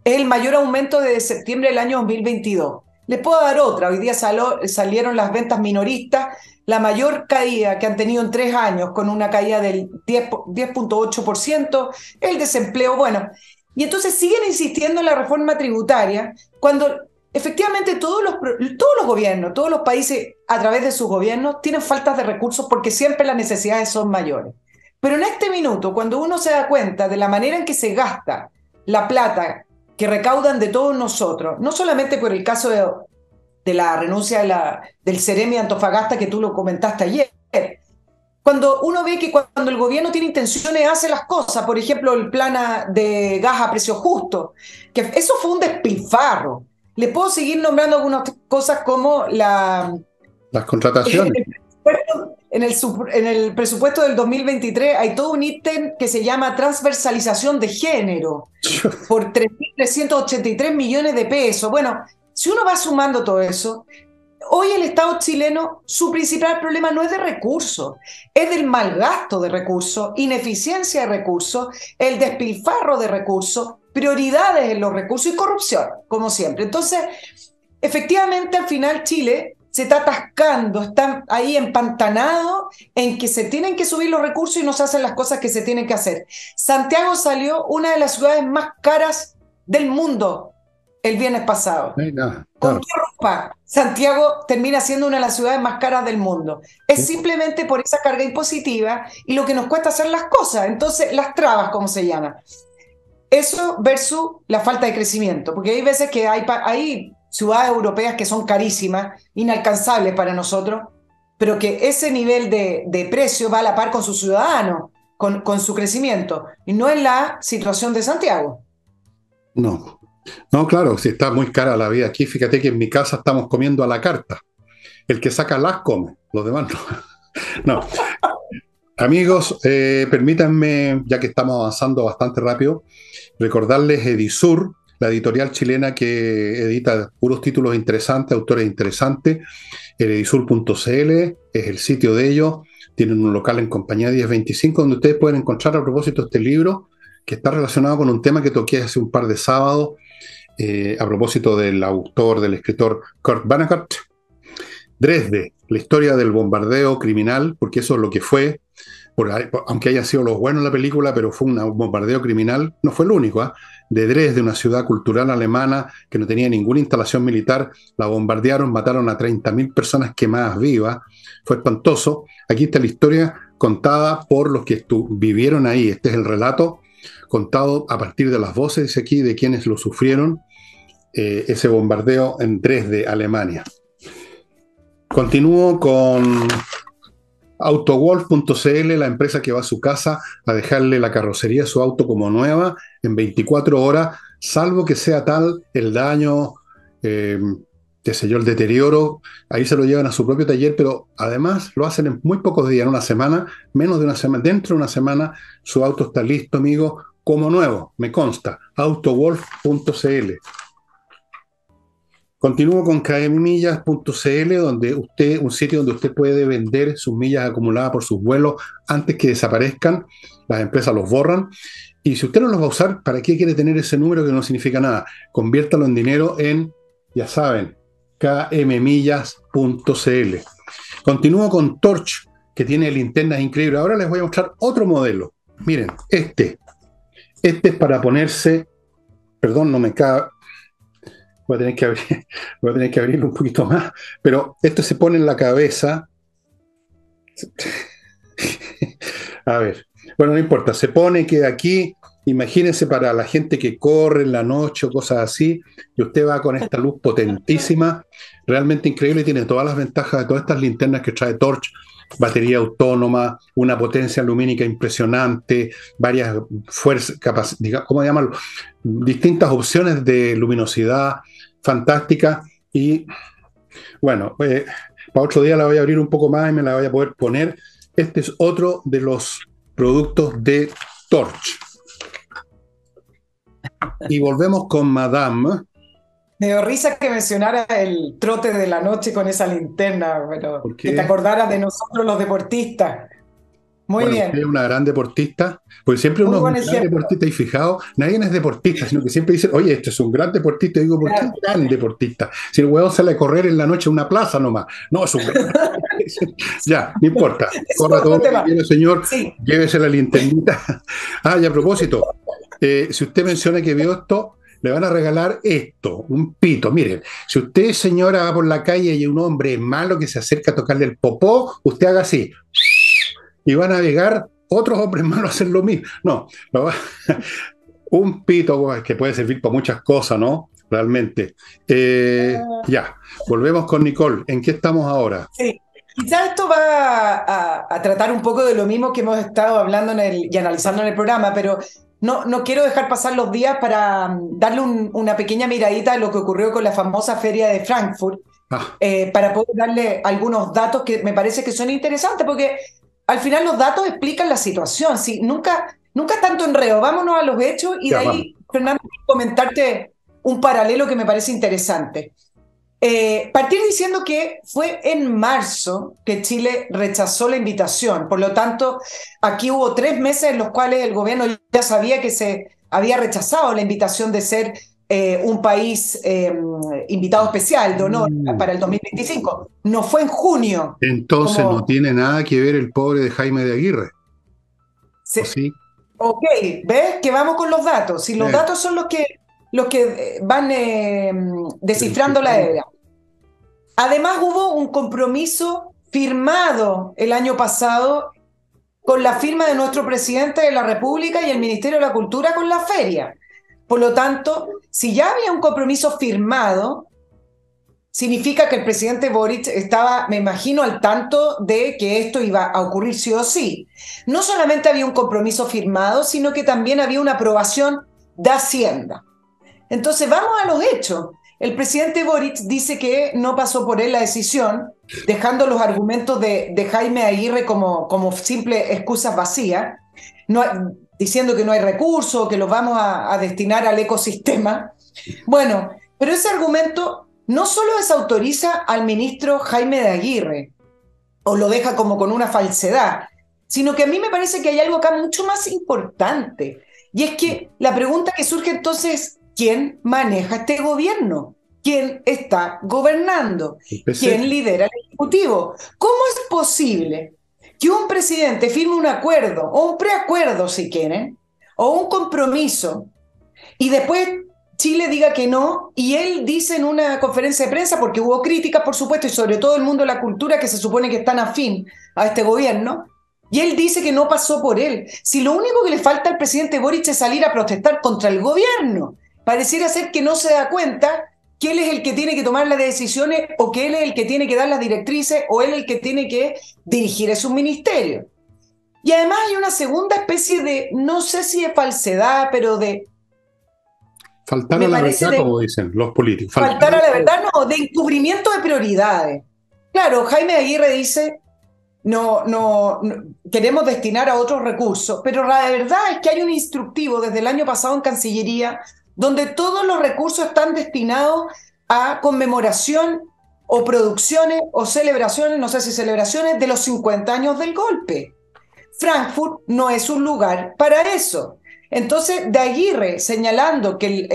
es el mayor aumento desde septiembre del año 2022. Les puedo dar otra, hoy día salieron las ventas minoristas, la mayor caída que han tenido en 3 años, con una caída del 10.8%, el desempleo, bueno. Y entonces siguen insistiendo en la reforma tributaria, cuando efectivamente todos los gobiernos, todos los países a través de sus gobiernos tienen faltas de recursos porque siempre las necesidades son mayores. Pero en este minuto, cuando uno se da cuenta de la manera en que se gasta la plata que recaudan de todos nosotros, no solamente por el caso de la renuncia del Ceremi de Antofagasta que tú lo comentaste ayer, cuando uno ve que cuando el gobierno tiene intenciones hace las cosas, por ejemplo el plan de gas a precio justo, que eso fue un despilfarro. Le puedo seguir nombrando algunas cosas como las contrataciones. En el presupuesto del 2023 hay todo un ítem que se llama transversalización de género por 3.383 millones de pesos. Bueno, si uno va sumando todo eso, hoy el Estado chileno, su principal problema no es de recursos, es del mal gasto de recursos, ineficiencia de recursos, el despilfarro de recursos, prioridades en los recursos y corrupción, como siempre. Entonces, efectivamente, al final Chile se está atascando, está ahí empantanado en que se tienen que subir los recursos y no se hacen las cosas que se tienen que hacer. Santiago salió una de las ciudades más caras del mundo el viernes pasado. ¿Con qué ropa? Santiago termina siendo una de las ciudades más caras del mundo. Es simplemente por esa carga impositiva y lo que nos cuesta hacer las cosas. Entonces, las trabas, como se llama. Eso versus la falta de crecimiento, porque hay veces que hay ciudades europeas que son carísimas, inalcanzables para nosotros, pero que ese nivel de precio va a la par con sus ciudadanos, con su crecimiento, y no es la situación de Santiago. No, no, claro, si está muy cara la vida aquí, fíjate que en mi casa estamos comiendo a la carta. El que saca las come, los demás no. No. Amigos, permítanme, ya que estamos avanzando bastante rápido, recordarles Edisur, la editorial chilena que edita puros títulos interesantes, autores interesantes. El edisur.cl es el sitio de ellos. Tienen un local en Compañía 1025 donde ustedes pueden encontrar a propósito este libro que está relacionado con un tema que toqué hace un par de sábados a propósito del autor, del escritor Kurt Vonnegut. Dresde, la historia del bombardeo criminal, porque eso es lo que fue, aunque hayan sido los buenos en la película, pero fue un bombardeo criminal, no fue el único, de Dresde, una ciudad cultural alemana que no tenía ninguna instalación militar, la bombardearon, mataron a 30.000 personas quemadas vivas, fue espantoso. Aquí está la historia contada por los que vivieron ahí, este es el relato contado a partir de las voces, dice aquí, de quienes lo sufrieron, ese bombardeo en Dresde, Alemania. Continúo con Autowolf.cl, la empresa que va a su casa a dejarle la carrocería de su auto como nueva en 24 horas, salvo que sea tal el daño, qué sé yo, el deterioro, ahí se lo llevan a su propio taller, pero además lo hacen en muy pocos días, en una semana, menos de una semana, dentro de una semana su auto está listo, amigo, como nuevo, me consta. Autowolf.cl. Continúo con kmmillas.cl, un sitio donde usted puede vender sus millas acumuladas por sus vuelos antes que desaparezcan. Las empresas los borran. Y si usted no los va a usar, ¿para qué quiere tener ese número que no significa nada? Conviértalo en dinero en, ya saben, kmmillas.cl. Continúo con Torch, que tiene linternas increíbles. Ahora les voy a mostrar otro modelo. Miren, este es para ponerse, perdón, no me cabe. Voy a tener que abrirlo un poquito más, pero esto se pone en la cabeza. A ver, bueno, no importa, se pone que aquí, imagínense para la gente que corre en la noche o cosas así, y usted va con esta luz potentísima, realmente increíble, y tiene todas las ventajas de todas estas linternas que trae Torch, batería autónoma, una potencia lumínica impresionante, varias fuerzas, ¿cómo llamarlo? Distintas opciones de luminosidad fantástica y bueno, para otro día la voy a abrir un poco más y me la voy a poder poner. Este es otro de los productos de Torch. Y volvemos con Madame. Me dio risa que mencionara el trote de la noche con esa linterna, pero que te Porque, acordaras de nosotros los deportistas. Muy bueno, usted es bien, una gran deportista, porque siempre muy uno es buen un gran ejemplo. deportista y fijado, nadie es deportista, sino que siempre dicen, oye, este es un gran deportista. Y digo, ¿por qué un Claro. gran deportista? Si el huevo sale a correr en la noche en una plaza nomás. No, es un gran deportista. Ya, no importa. Es Corra todo otro lo que tema. quiera, señor. Sí, Llévese la linternita. Ah, y a propósito, si usted menciona que vio esto, le van a regalar esto, un pito. Miren, si usted, señora, va por la calle y hay un hombre malo que se acerca a tocarle el popó, usted haga así y van a llegar otros hombres malos a hacer lo mismo. No, no un pito que puede servir para muchas cosas, ¿no? Realmente. Ya, volvemos con Nicole. ¿En qué estamos ahora? sí. Quizás esto va a tratar un poco de lo mismo que hemos estado hablando y analizando en el programa, pero no quiero dejar pasar los días para darle una pequeña miradita a lo que ocurrió con la famosa feria de Frankfurt, Ah, para poder darle algunos datos que me parece que son interesantes, porque al final los datos explican la situación. Sí, nunca tanto enredo, vámonos a los hechos y de ya, vamos. ahí, Fernando, comentarte un paralelo que me parece interesante. Partir diciendo que fue en marzo que Chile rechazó la invitación, por lo tanto, aquí hubo 3 meses en los cuales el gobierno ya sabía que se había rechazado la invitación de ser un país invitado especial de honor Mm. para el 2025. No fue en junio, Entonces no como tiene nada que ver el pobre de Jaime de Aguirre, ¿o se, sí? ok, ¿ves? Que vamos con los datos. Si los Eh, datos son los que van descifrando la verificando. hebra. Además, hubo un compromiso firmado el año pasado con la firma de nuestro presidente de la República y el Ministerio de la Cultura con la feria. Por lo tanto, si ya había un compromiso firmado, significa que el presidente Boric estaba, me imagino, al tanto de que esto iba a ocurrir sí o sí. No solamente había un compromiso firmado, sino que también había una aprobación de Hacienda. Entonces, vamos a los hechos. El presidente Boric dice que no pasó por él la decisión, dejando los argumentos de Jaime Aguirre como simples excusas vacías, no, diciendo que no hay recursos, que los vamos a destinar al ecosistema. Bueno, pero ese argumento no solo desautoriza al ministro Jaime de Aguirre, o lo deja como con una falsedad, sino que a mí me parece que hay algo acá mucho más importante. Y es que la pregunta que surge entonces es, ¿quién maneja este gobierno? ¿Quién está gobernando? El PC. ¿Quién lidera el Ejecutivo? ¿Cómo es posible que un presidente firme un acuerdo, o un preacuerdo si quieren, o un compromiso, y después Chile diga que no, y él dice en una conferencia de prensa, porque hubo críticas, por supuesto, y sobre todo el mundo de la cultura, que se supone que están afín a este gobierno, y él dice que no pasó por él. Si lo único que le falta al presidente Boric es salir a protestar contra el gobierno, pareciera ser que no se da cuenta que él es el que tiene que tomar las decisiones, o que él es el que tiene que dar las directrices, o él es el que tiene que dirigir a su ministerio. Y además hay una segunda especie de, no sé si de falsedad, pero Faltar a me la parece verdad, de como dicen los políticos. Faltar faltar a a la la verdad. verdad, no, de encubrimiento de prioridades. Claro, Jaime Aguirre dice, no, queremos destinar a otros recursos, pero la verdad es que hay un instructivo desde el año pasado en Cancillería donde todos los recursos están destinados a conmemoración o producciones o celebraciones, no sé si celebraciones, de los 50 años del golpe. Frankfurt no es un lugar para eso. Entonces, de Aguirre señalando que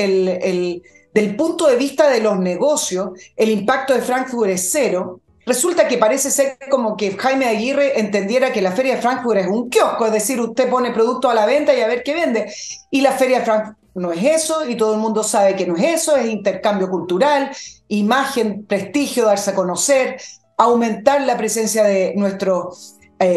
del punto de vista de los negocios, el impacto de Frankfurt es cero, resulta que parece ser como que Jaime Aguirre entendiera que la Feria de Frankfurt es un kiosco, es decir, usted pone producto a la venta y a ver qué vende. Y la Feria de Frankfurt no es eso, y todo el mundo sabe que no es eso, es intercambio cultural, imagen, prestigio, darse a conocer, aumentar la presencia de nuestros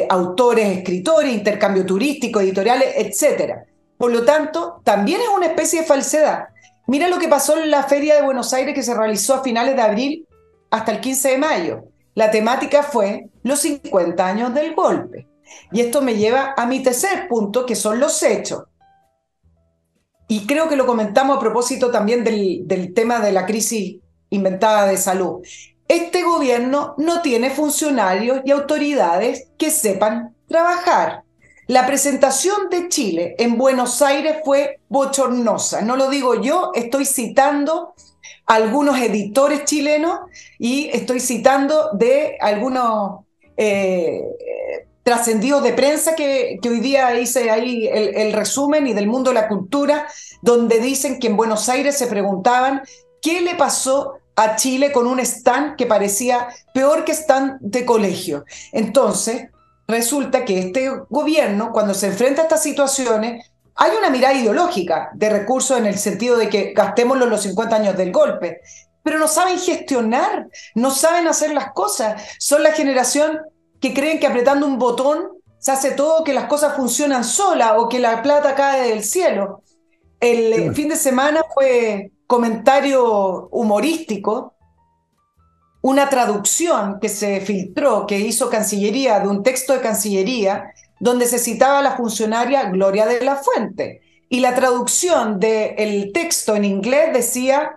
autores, escritores, intercambio turístico, editoriales, etcétera. Por lo tanto, también es una especie de falsedad. Mira lo que pasó en la Feria de Buenos Aires que se realizó a finales de abril hasta el 15 de mayo. La temática fue los 50 años del golpe. Y esto me lleva a mi tercer punto, que son los hechos. Y creo que lo comentamos a propósito también del tema de la crisis inventada de salud. Este gobierno no tiene funcionarios y autoridades que sepan trabajar. La presentación de Chile en Buenos Aires fue bochornosa. No lo digo yo, estoy citando algunos editores chilenos, y estoy citando de algunos trascendidos de prensa que hoy día hice ahí el resumen, y del mundo de la cultura, donde dicen que en Buenos Aires se preguntaban qué le pasó a Chile con un stand que parecía peor que stand de colegio. Entonces, resulta que este gobierno, cuando se enfrenta a estas situaciones, hay una mirada ideológica de recursos en el sentido de que gastémoslo en los 50 años del golpe, pero no saben gestionar, no saben hacer las cosas. Son la generación que creen que apretando un botón se hace todo, que las cosas funcionan solas o que la plata cae del cielo. El fin de semana fue comentario humorístico, una traducción que se filtró, que hizo Cancillería, de un texto de Cancillería, donde se citaba a la funcionaria Gloria de la Fuente. Y la traducción del texto en inglés decía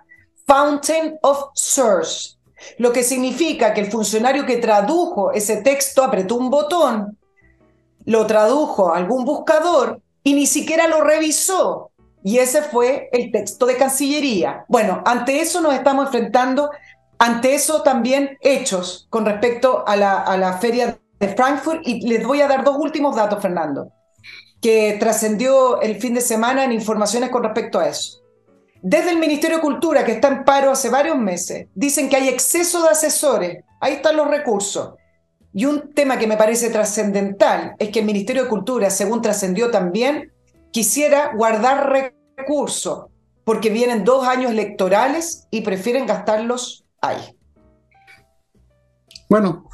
Fountain of Source, lo que significa que el funcionario que tradujo ese texto apretó un botón, lo tradujo a algún buscador y ni siquiera lo revisó. Y ese fue el texto de Cancillería. Bueno, ante eso nos estamos enfrentando, ante eso también hechos con respecto a la feria de Frankfurt. Y les voy a dar dos últimos datos, Fernando, que trascendió el fin de semana en informaciones con respecto a eso. Desde el Ministerio de Cultura, que está en paro hace varios meses, dicen que hay exceso de asesores. Ahí están los recursos. Y un tema que me parece trascendental es que el Ministerio de Cultura, según trascendió también, quisiera guardar recursos porque vienen 2 años electorales y prefieren gastarlos ahí. Bueno,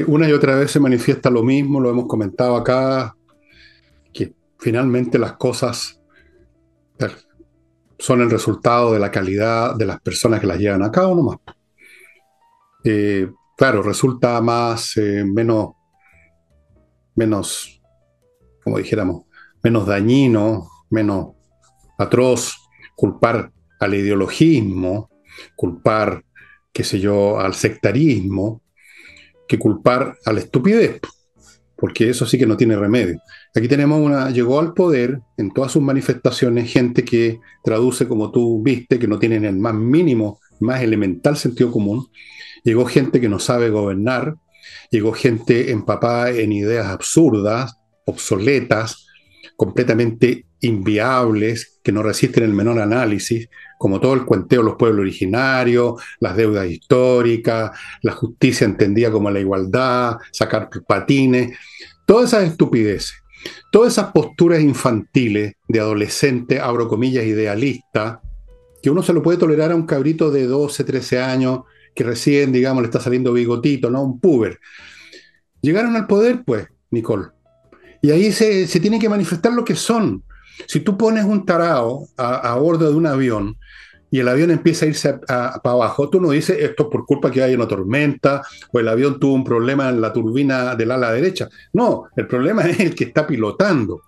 una y otra vez se manifiesta lo mismo, lo hemos comentado acá, que finalmente las cosas son el resultado de la calidad de las personas que las llevan a cabo nomás. Claro, resulta menos, como dijéramos, menos dañino, menos atroz culpar al ideologismo, culpar, qué sé yo, al sectarismo, que culpar a la estupidez, porque eso sí que no tiene remedio. Aquí llegó al poder en todas sus manifestaciones gente que traduce, como tú viste, que no tienen el más mínimo, más elemental sentido común. Llegó gente que no sabe gobernar, llegó gente empapada en ideas absurdas, obsoletas, completamente inviables, que no resisten el menor análisis, como todo el cuenteo de los pueblos originarios, las deudas históricas, la justicia entendida como la igualdad, sacar patines, todas esas estupideces, todas esas posturas infantiles de adolescente, abro comillas, idealista, que uno se lo puede tolerar a un cabrito de 12, 13 años, que recién, digamos, le está saliendo bigotito, ¿no? Un puber. Llegaron al poder, pues, Nicole. Y ahí se tienen que manifestar lo que son. Si tú pones un tarao a bordo de un avión y el avión empieza a irse para abajo, tú no dices esto es por culpa que hay una tormenta o el avión tuvo un problema en la turbina del ala derecha. No, el problema es el que está pilotando.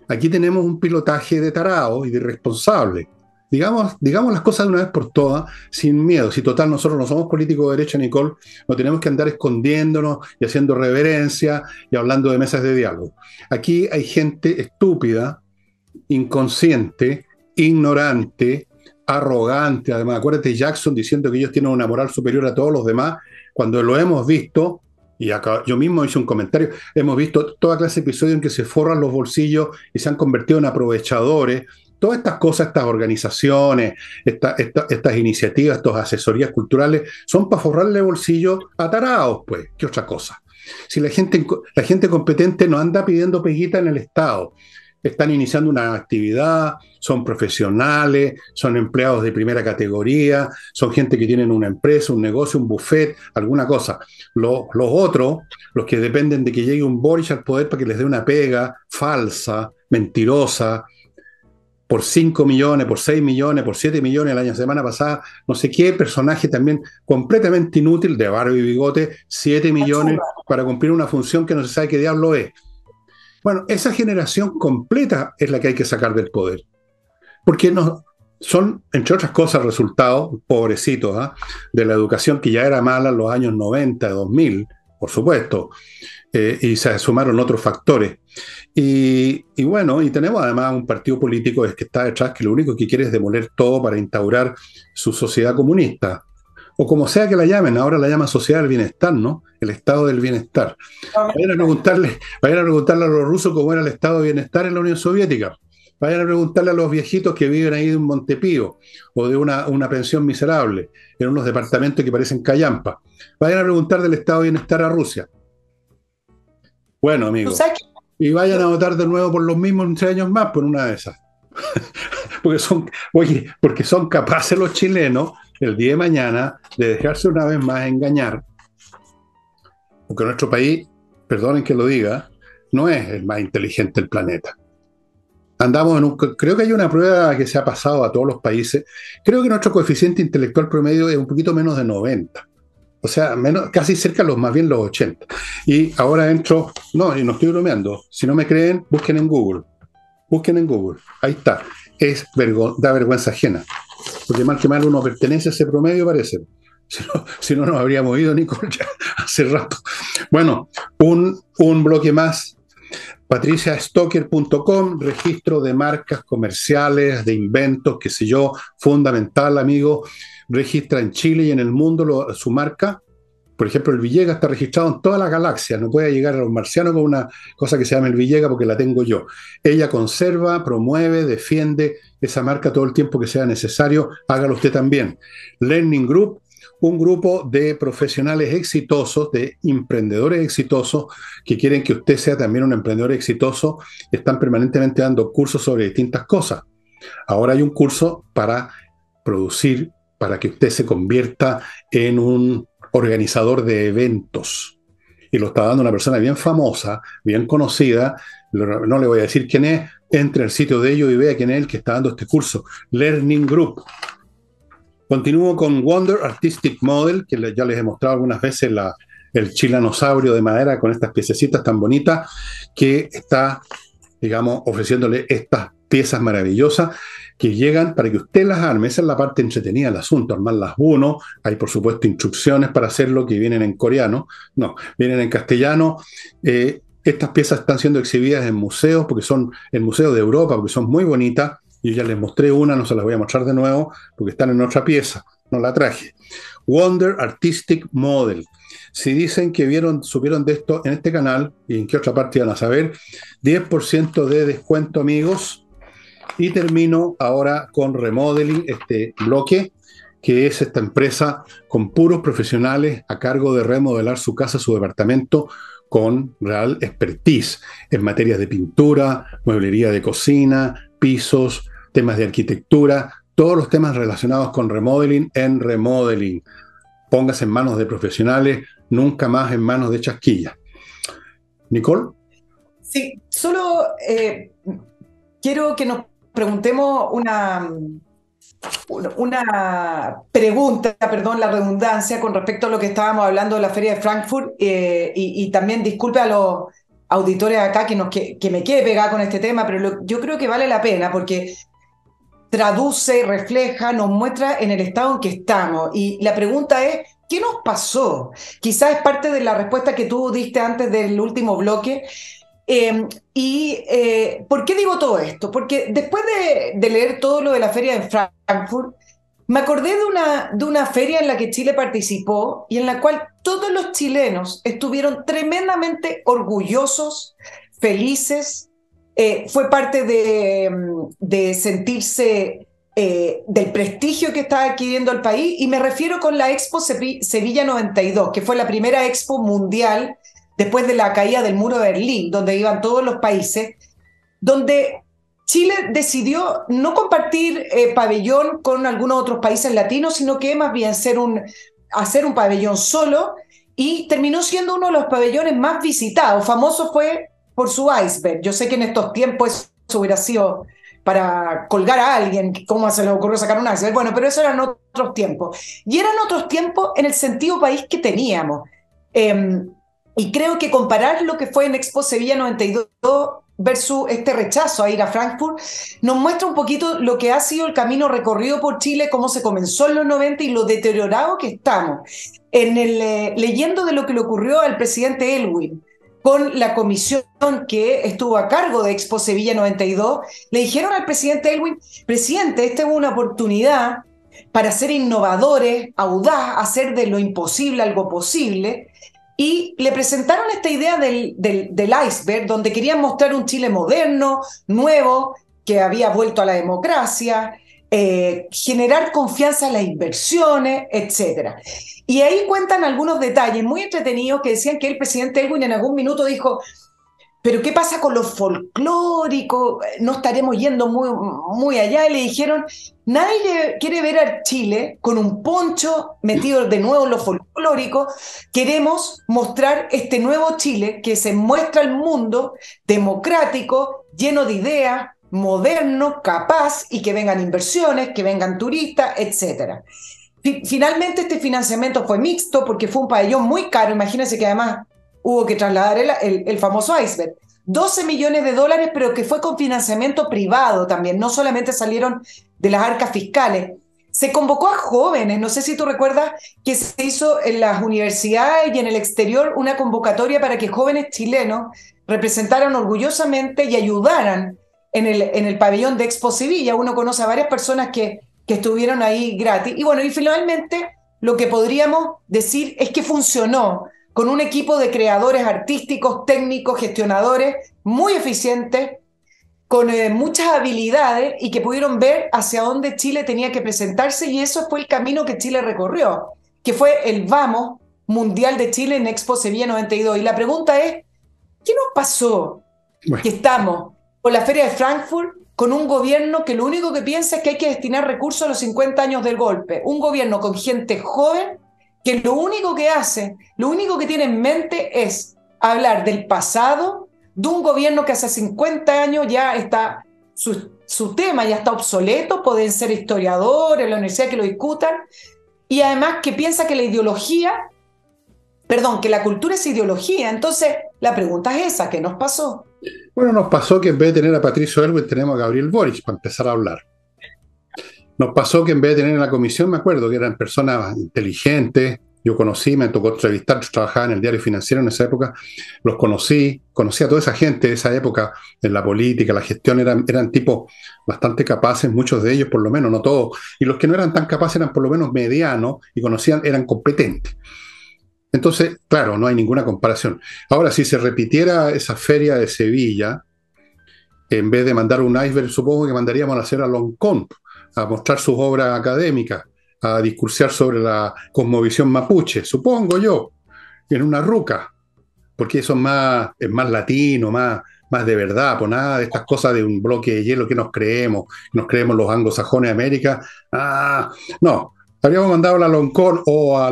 Aquí tenemos un pilotaje de tarao y de irresponsable. Digamos las cosas de una vez por todas, sin miedo. Si total nosotros no somos políticos de derecha, Nicole, no tenemos que andar escondiéndonos y haciendo reverencia y hablando de mesas de diálogo. Aquí hay gente estúpida, inconsciente, ignorante, arrogante. Además, acuérdate Jackson diciendo que ellos tienen una moral superior a todos los demás, cuando lo hemos visto, y acá yo mismo hice un comentario, hemos visto toda clase de episodios en que se forran los bolsillos y se han convertido en aprovechadores. Todas estas cosas, estas organizaciones, estas iniciativas, estas asesorías culturales, son para forrarle bolsillo a tarados, pues. ¿Qué otra cosa? Si la gente competente no anda pidiendo peguita en el Estado, están iniciando una actividad, son profesionales, son empleados de primera categoría, son gente que tienen una empresa, un negocio, un buffet, alguna cosa. Los otros, los que dependen de que llegue un Boric al poder para que les dé una pega falsa, mentirosa, por 5 millones, por 6 millones, por 7 millones la semana pasada, no sé qué personaje también completamente inútil, de barba y bigote, 7 millones para cumplir una función que no se sabe qué diablo es. Bueno, esa generación completa es la que hay que sacar del poder. Porque son, entre otras cosas, resultados, pobrecitos, de la educación que ya era mala en los años 90, 2000, por supuesto, y se sumaron otros factores. Y bueno, y tenemos además un partido político que está detrás que lo único que quiere es demoler todo para instaurar su sociedad comunista, o como sea que la llamen, ahora la llaman sociedad del bienestar, ¿no? El estado del bienestar. Vayan a preguntarle a los rusos cómo era el estado de bienestar en la Unión Soviética. Vayan a preguntarle a los viejitos que viven ahí de un Montepío o de una pensión miserable, en unos departamentos que parecen callampa. Vayan a preguntar del estado de bienestar a Rusia. Bueno, Tú amigos, sabes que y vayan a votar de nuevo por los mismos 3 años más, por una de esas. Porque son capaces los chilenos el día de mañana de dejarse una vez más engañar, porque nuestro país, perdonen que lo diga, no es el más inteligente del planeta. Creo que hay una prueba que se ha pasado a todos los países. Creo que nuestro coeficiente intelectual promedio es un poquito menos de 90. O sea, casi cerca de más bien los 80. Y ahora entro, no, y no estoy bromeando. Si no me creen, busquen en Google. Busquen en Google. Ahí está. Da vergüenza ajena. Porque mal que mal uno pertenece a ese promedio, parece. Si no nos habríamos ido, Nicole, ya hace rato. Bueno, un bloque más. patriciastocker.com, registro de marcas comerciales, de inventos, qué sé yo, fundamental, amigo. Registra en Chile y en el mundo su marca. Por ejemplo, el Villega está registrado en toda la galaxia. No puede llegar a los marcianos con una cosa que se llama el Villega porque la tengo yo. Ella conserva, promueve, defiende esa marca todo el tiempo que sea necesario. Hágalo usted también. Learning Group, un grupo de profesionales exitosos, de emprendedores exitosos, que quieren que usted sea también un emprendedor exitoso. Están permanentemente dando cursos sobre distintas cosas. Ahora hay un curso para producir, para que usted se convierta en un organizador de eventos. Y lo está dando una persona bien famosa, bien conocida. No le voy a decir quién es. Entre al sitio de ellos y vea quién es el que está dando este curso. Learning Group. Continúo con Wonder Artistic Model, que ya les he mostrado algunas veces el chilanosaurio de madera con estas piececitas tan bonitas, que está, digamos, ofreciéndole estas piezas maravillosas que llegan para que usted las arme. Esa es la parte entretenida del asunto, armarlas uno. Hay, por supuesto, instrucciones para hacerlo que vienen en coreano. No, vienen en castellano. Estas piezas están siendo exhibidas en museos, porque son en museos de Europa, porque son muy bonitas. Yo ya les mostré una, no se las voy a mostrar de nuevo, porque están en otra pieza. No la traje. Wonder Artistic Model. Si dicen que supieron de esto en este canal, y en qué otra parte van a saber, 10% de descuento, amigos. Y termino ahora con Remodeling, este bloque, que es esta empresa con puros profesionales a cargo de remodelar su casa, su departamento, con real expertise en materias de pintura, mueblería de cocina, pisos, temas de arquitectura, todos los temas relacionados con remodeling en Remodeling. Póngase en manos de profesionales, nunca más en manos de chasquillas. Nicole. sí, solo quiero que nos preguntemos una pregunta, perdón la redundancia, con respecto a lo que estábamos hablando de la Feria de Frankfurt, y también disculpe a los auditores acá que me quede pegada con este tema, pero yo creo que vale la pena porque traduce, refleja, nos muestra en el estado en que estamos. Y la pregunta es, ¿qué nos pasó? Quizás es parte de la respuesta que tú diste antes del último bloque. ¿Por qué digo todo esto? Porque después de leer todo lo de la feria de Frankfurt, me acordé de una feria en la que Chile participó y en la cual todos los chilenos estuvieron tremendamente orgullosos, felices. Fue parte de sentirse del prestigio que está adquiriendo el país, y me refiero con la Expo Sevilla 92, que fue la primera expo mundial después de la caída del muro de Berlín, donde iban todos los países, donde Chile decidió no compartir pabellón con algunos otros países latinos, sino que más bien hacer un pabellón solo, y terminó siendo uno de los pabellones más visitados. Famoso fue por su iceberg. Yo sé que en estos tiempos eso hubiera sido para colgar a alguien, ¿cómo se le ocurrió sacar un iceberg? Bueno, pero eso eran otros tiempos. Y eran otros tiempos en el sentido país que teníamos. Y creo que comparar lo que fue en Expo Sevilla 92 versus este rechazo a ir a Frankfurt nos muestra un poquito lo que ha sido el camino recorrido por Chile, cómo se comenzó en los 90 y lo deteriorado que estamos. Leyendo de lo que le ocurrió al presidente Elwin con la comisión que estuvo a cargo de Expo Sevilla 92, le dijeron al presidente Elwin: presidente, esta es una oportunidad para ser innovadores, audaz, hacer de lo imposible algo posible. Y le presentaron esta idea del iceberg, donde querían mostrar un Chile moderno, nuevo, que había vuelto a la democracia, generar confianza en las inversiones, etc. Y ahí cuentan algunos detalles muy entretenidos que decían que el presidente Elwin en algún minuto dijo: pero ¿qué pasa con lo folclórico? No estaremos yendo muy allá. Y le dijeron: nadie quiere ver a Chile con un poncho metido de nuevo en lo folclórico. Queremos mostrar este nuevo Chile que se muestra al mundo democrático, lleno de ideas, moderno, capaz, y que vengan inversiones, que vengan turistas, etc. Finalmente este financiamiento fue mixto porque fue un pabellón muy caro. Imagínense que además hubo que trasladar el famoso iceberg. 12 millones de dólares, pero que fue con financiamiento privado también, no solamente salieron de las arcas fiscales. Se convocó a jóvenes, no sé si tú recuerdas que se hizo en las universidades y en el exterior una convocatoria para que jóvenes chilenos representaran orgullosamente y ayudaran en el pabellón de Expo Sevilla. Uno conoce a varias personas que estuvieron ahí gratis. Y bueno, y finalmente lo que podríamos decir es que funcionó, con un equipo de creadores artísticos, técnicos, gestionadores, muy eficientes, con muchas habilidades y que pudieron ver hacia dónde Chile tenía que presentarse, y eso fue el camino que Chile recorrió, que fue el Vamos Mundial de Chile en Expo Sevilla 92. Y la pregunta es: ¿qué nos pasó? Bueno, Que estamos con la Feria de Frankfurt, con un gobierno que lo único que piensa es que hay que destinar recursos a los 50 años del golpe, un gobierno con gente joven que lo único que hace, lo único que tiene en mente es hablar del pasado, de un gobierno que hace 50 años ya está, su tema ya está obsoleto, pueden ser historiadores en la universidad que lo discutan, y además que piensa que la ideología, perdón, que la cultura es ideología. Entonces, la pregunta es esa: ¿qué nos pasó? bueno, nos pasó que en vez de tener a Patricio Elwin tenemos a Gabriel Boric para empezar a hablar. Nos pasó que en vez de tener en la comisión, me acuerdo que eran personas inteligentes, yo conocí, me tocó entrevistar, yo trabajaba en el Diario Financiero en esa época, los conocí a toda esa gente de esa época, en la política, la gestión, eran tipos bastante capaces, muchos de ellos por lo menos, no todos, y los que no eran tan capaces eran por lo menos medianos y conocían, eran competentes. Entonces, claro, no hay ninguna comparación. Ahora, si se repitiera esa feria de Sevilla, en vez de mandar un iceberg, supongo que mandaríamos a hacer a Loncón, a mostrar sus obras académicas, a discursear sobre la cosmovisión mapuche, supongo yo, en una ruca, porque eso es más latino, más de verdad, pues nada de estas cosas de un bloque de hielo que nos creemos los anglosajones de América. No, habríamos mandado a Loncón o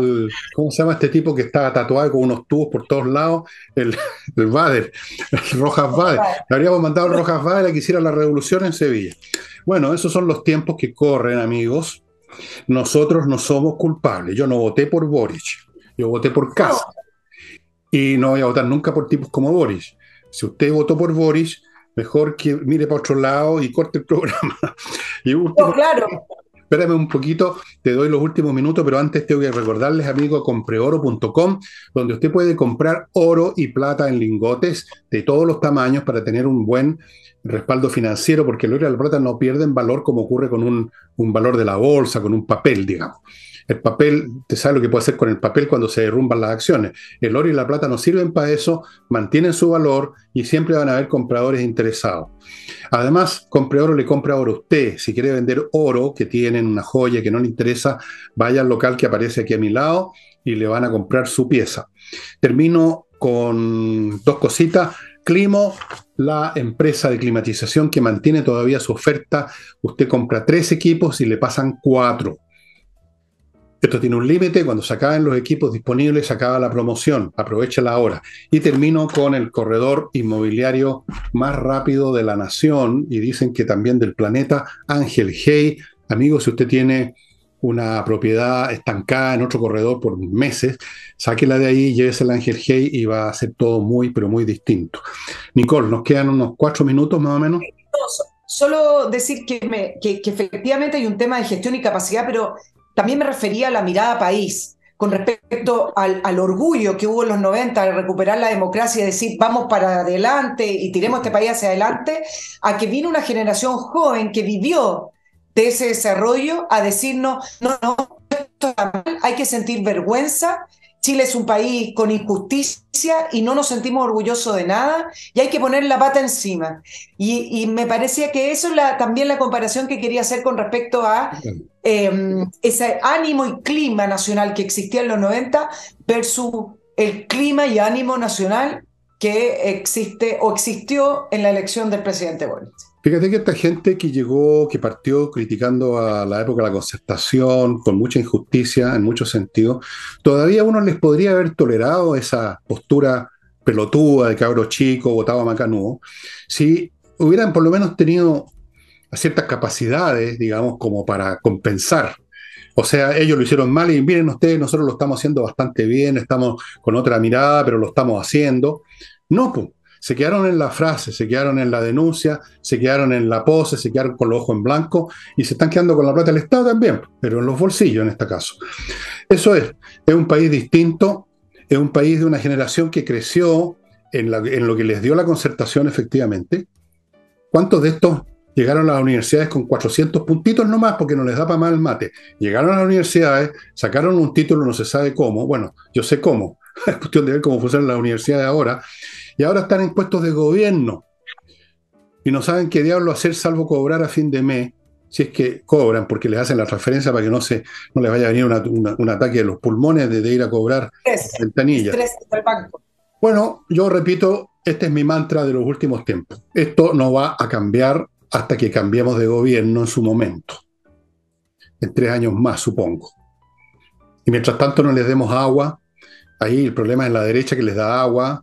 ¿cómo se llama este tipo que estaba tatuado con unos tubos por todos lados? El Bader, el Rojas Bader. Le habríamos mandado al Rojas Bader a que hiciera la revolución en Sevilla. Bueno, esos son los tiempos que corren, amigos. Nosotros no somos culpables. Yo no voté por Boric, yo voté por Kast. Y no voy a votar nunca por tipos como Boric. Si usted votó por Boric, mejor que mire para otro lado y corte el programa. Y último, Claro. espérame un poquito, te doy los últimos minutos, pero antes tengo que recordarles, amigos, compreoro.com, donde usted puede comprar oro y plata en lingotes de todos los tamaños para tener un buen respaldo financiero, porque el oro y la plata no pierden valor como ocurre con un valor de la bolsa, con un papel, digamos. El papel, te sabe lo que puede hacer con el papel cuando se derrumban las acciones. El oro y la plata no sirven para eso, mantienen su valor y siempre van a haber compradores interesados. Además, Compreoro le compra oro a usted. Si quiere vender oro, que tienen una joya que no le interesa, vaya al local que aparece aquí a mi lado y le van a comprar su pieza. Termino con dos cositas. Climo, la empresa de climatización que mantiene todavía su oferta. Usted compra 3 equipos y le pasan 4. Esto tiene un límite, cuando se acaben los equipos disponibles se acaba la promoción, aprovechala ahora. Y termino con el corredor inmobiliario más rápido de la nación, y dicen que también del planeta, Ángel Hey. Amigos, si usted tiene una propiedad estancada en otro corredor por meses, sáquela de ahí, llévesela a Ángel Hey y va a ser todo muy, pero muy distinto. Nicole, nos quedan unos 4 minutos más o menos. Solo decir que efectivamente hay un tema de gestión y capacidad, pero también me refería a la mirada país, con respecto al orgullo que hubo en los 90 de recuperar la democracia y decir vamos para adelante y tiremos este país hacia adelante, a que vino una generación joven que vivió de ese desarrollo a decirnos, no, no, esto está mal, hay que sentir vergüenza. Chile es un país con injusticia y no nos sentimos orgullosos de nada y hay que poner la pata encima. Y me parecía que eso es también la comparación que quería hacer con respecto a ese ánimo y clima nacional que existía en los 90 versus el clima y ánimo nacional que existe o existió en la elección del presidente Boric. Fíjate que esta gente que llegó, que partió criticando a la época de la concertación, con mucha injusticia en muchos sentidos, todavía uno les podría haber tolerado esa postura pelotuda de cabro chico, votado a macanudo, si hubieran por lo menos tenido ciertas capacidades, digamos, como para compensar. O sea, ellos lo hicieron mal y miren ustedes, nosotros lo estamos haciendo bastante bien, estamos con otra mirada, pero lo estamos haciendo. No, pues. Se quedaron en la frase, se quedaron en la denuncia, se quedaron en la pose, se quedaron con los ojos en blanco y se están quedando con la plata del Estado también, pero en los bolsillos en este caso. Eso es un país distinto, es un país de una generación que creció en lo que les dio la concertación efectivamente. ¿Cuántos de estos llegaron a las universidades con 400 puntitos nomás porque no les da para más el mate? Llegaron a las universidades, sacaron un título, no se sabe cómo, bueno, yo sé cómo, es cuestión de ver cómo funcionan las universidades ahora, y ahora están en puestos de gobierno y no saben qué diablo hacer salvo cobrar a fin de mes, si es que cobran, porque les hacen la transferencia para que no les vaya a venir un ataque de los pulmones de ir a cobrar ventanillas. Estrés del banco. Bueno, yo repito, este es mi mantra de los últimos tiempos. Esto no va a cambiar hasta que cambiemos de gobierno en su momento. En 3 años más, supongo. Y mientras tanto no les demos agua, ahí el problema es la derecha que les da agua,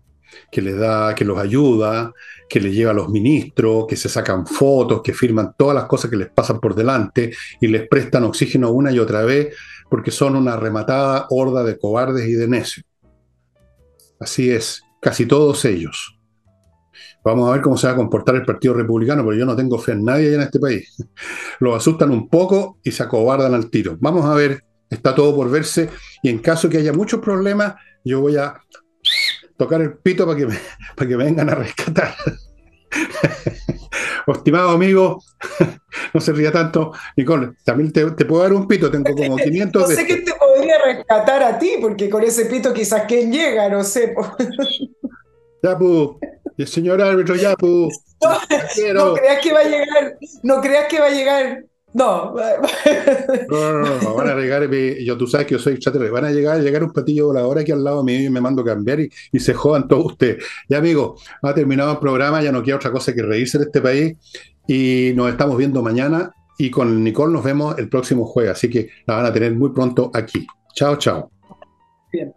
que los ayuda, que les lleva a los ministros, que se sacan fotos, que firman todas las cosas que les pasan por delante y les prestan oxígeno una y otra vez porque son una rematada horda de cobardes y de necios. Así es, casi todos ellos. Vamos a ver cómo se va a comportar el Partido Republicano, porque yo no tengo fe en nadie allá en este país. Los asustan un poco y se acobardan al tiro. Vamos a ver, está todo por verse y en caso que haya muchos problemas, yo voy a tocar el pito para que me vengan a rescatar. Estimado amigo, no se ría tanto. Nicole, también te puedo dar un pito, tengo como 500 No sé qué te podría rescatar a ti, porque con ese pito quizás quién llega, no sé. Yapu, el señor árbitro Yapu. No creas que va a llegar, no creas que va a llegar. No. No, van a llegar, tú sabes que yo soy extraterrestre, van a llegar un platillo volador aquí al lado mío y me mando a cambiar y se jodan todos ustedes. Ya amigos, ha terminado el programa, ya no queda otra cosa que reírse de este país y nos estamos viendo mañana y con Nicole nos vemos el próximo jueves, así que la van a tener muy pronto aquí. Chao, chao. Bien.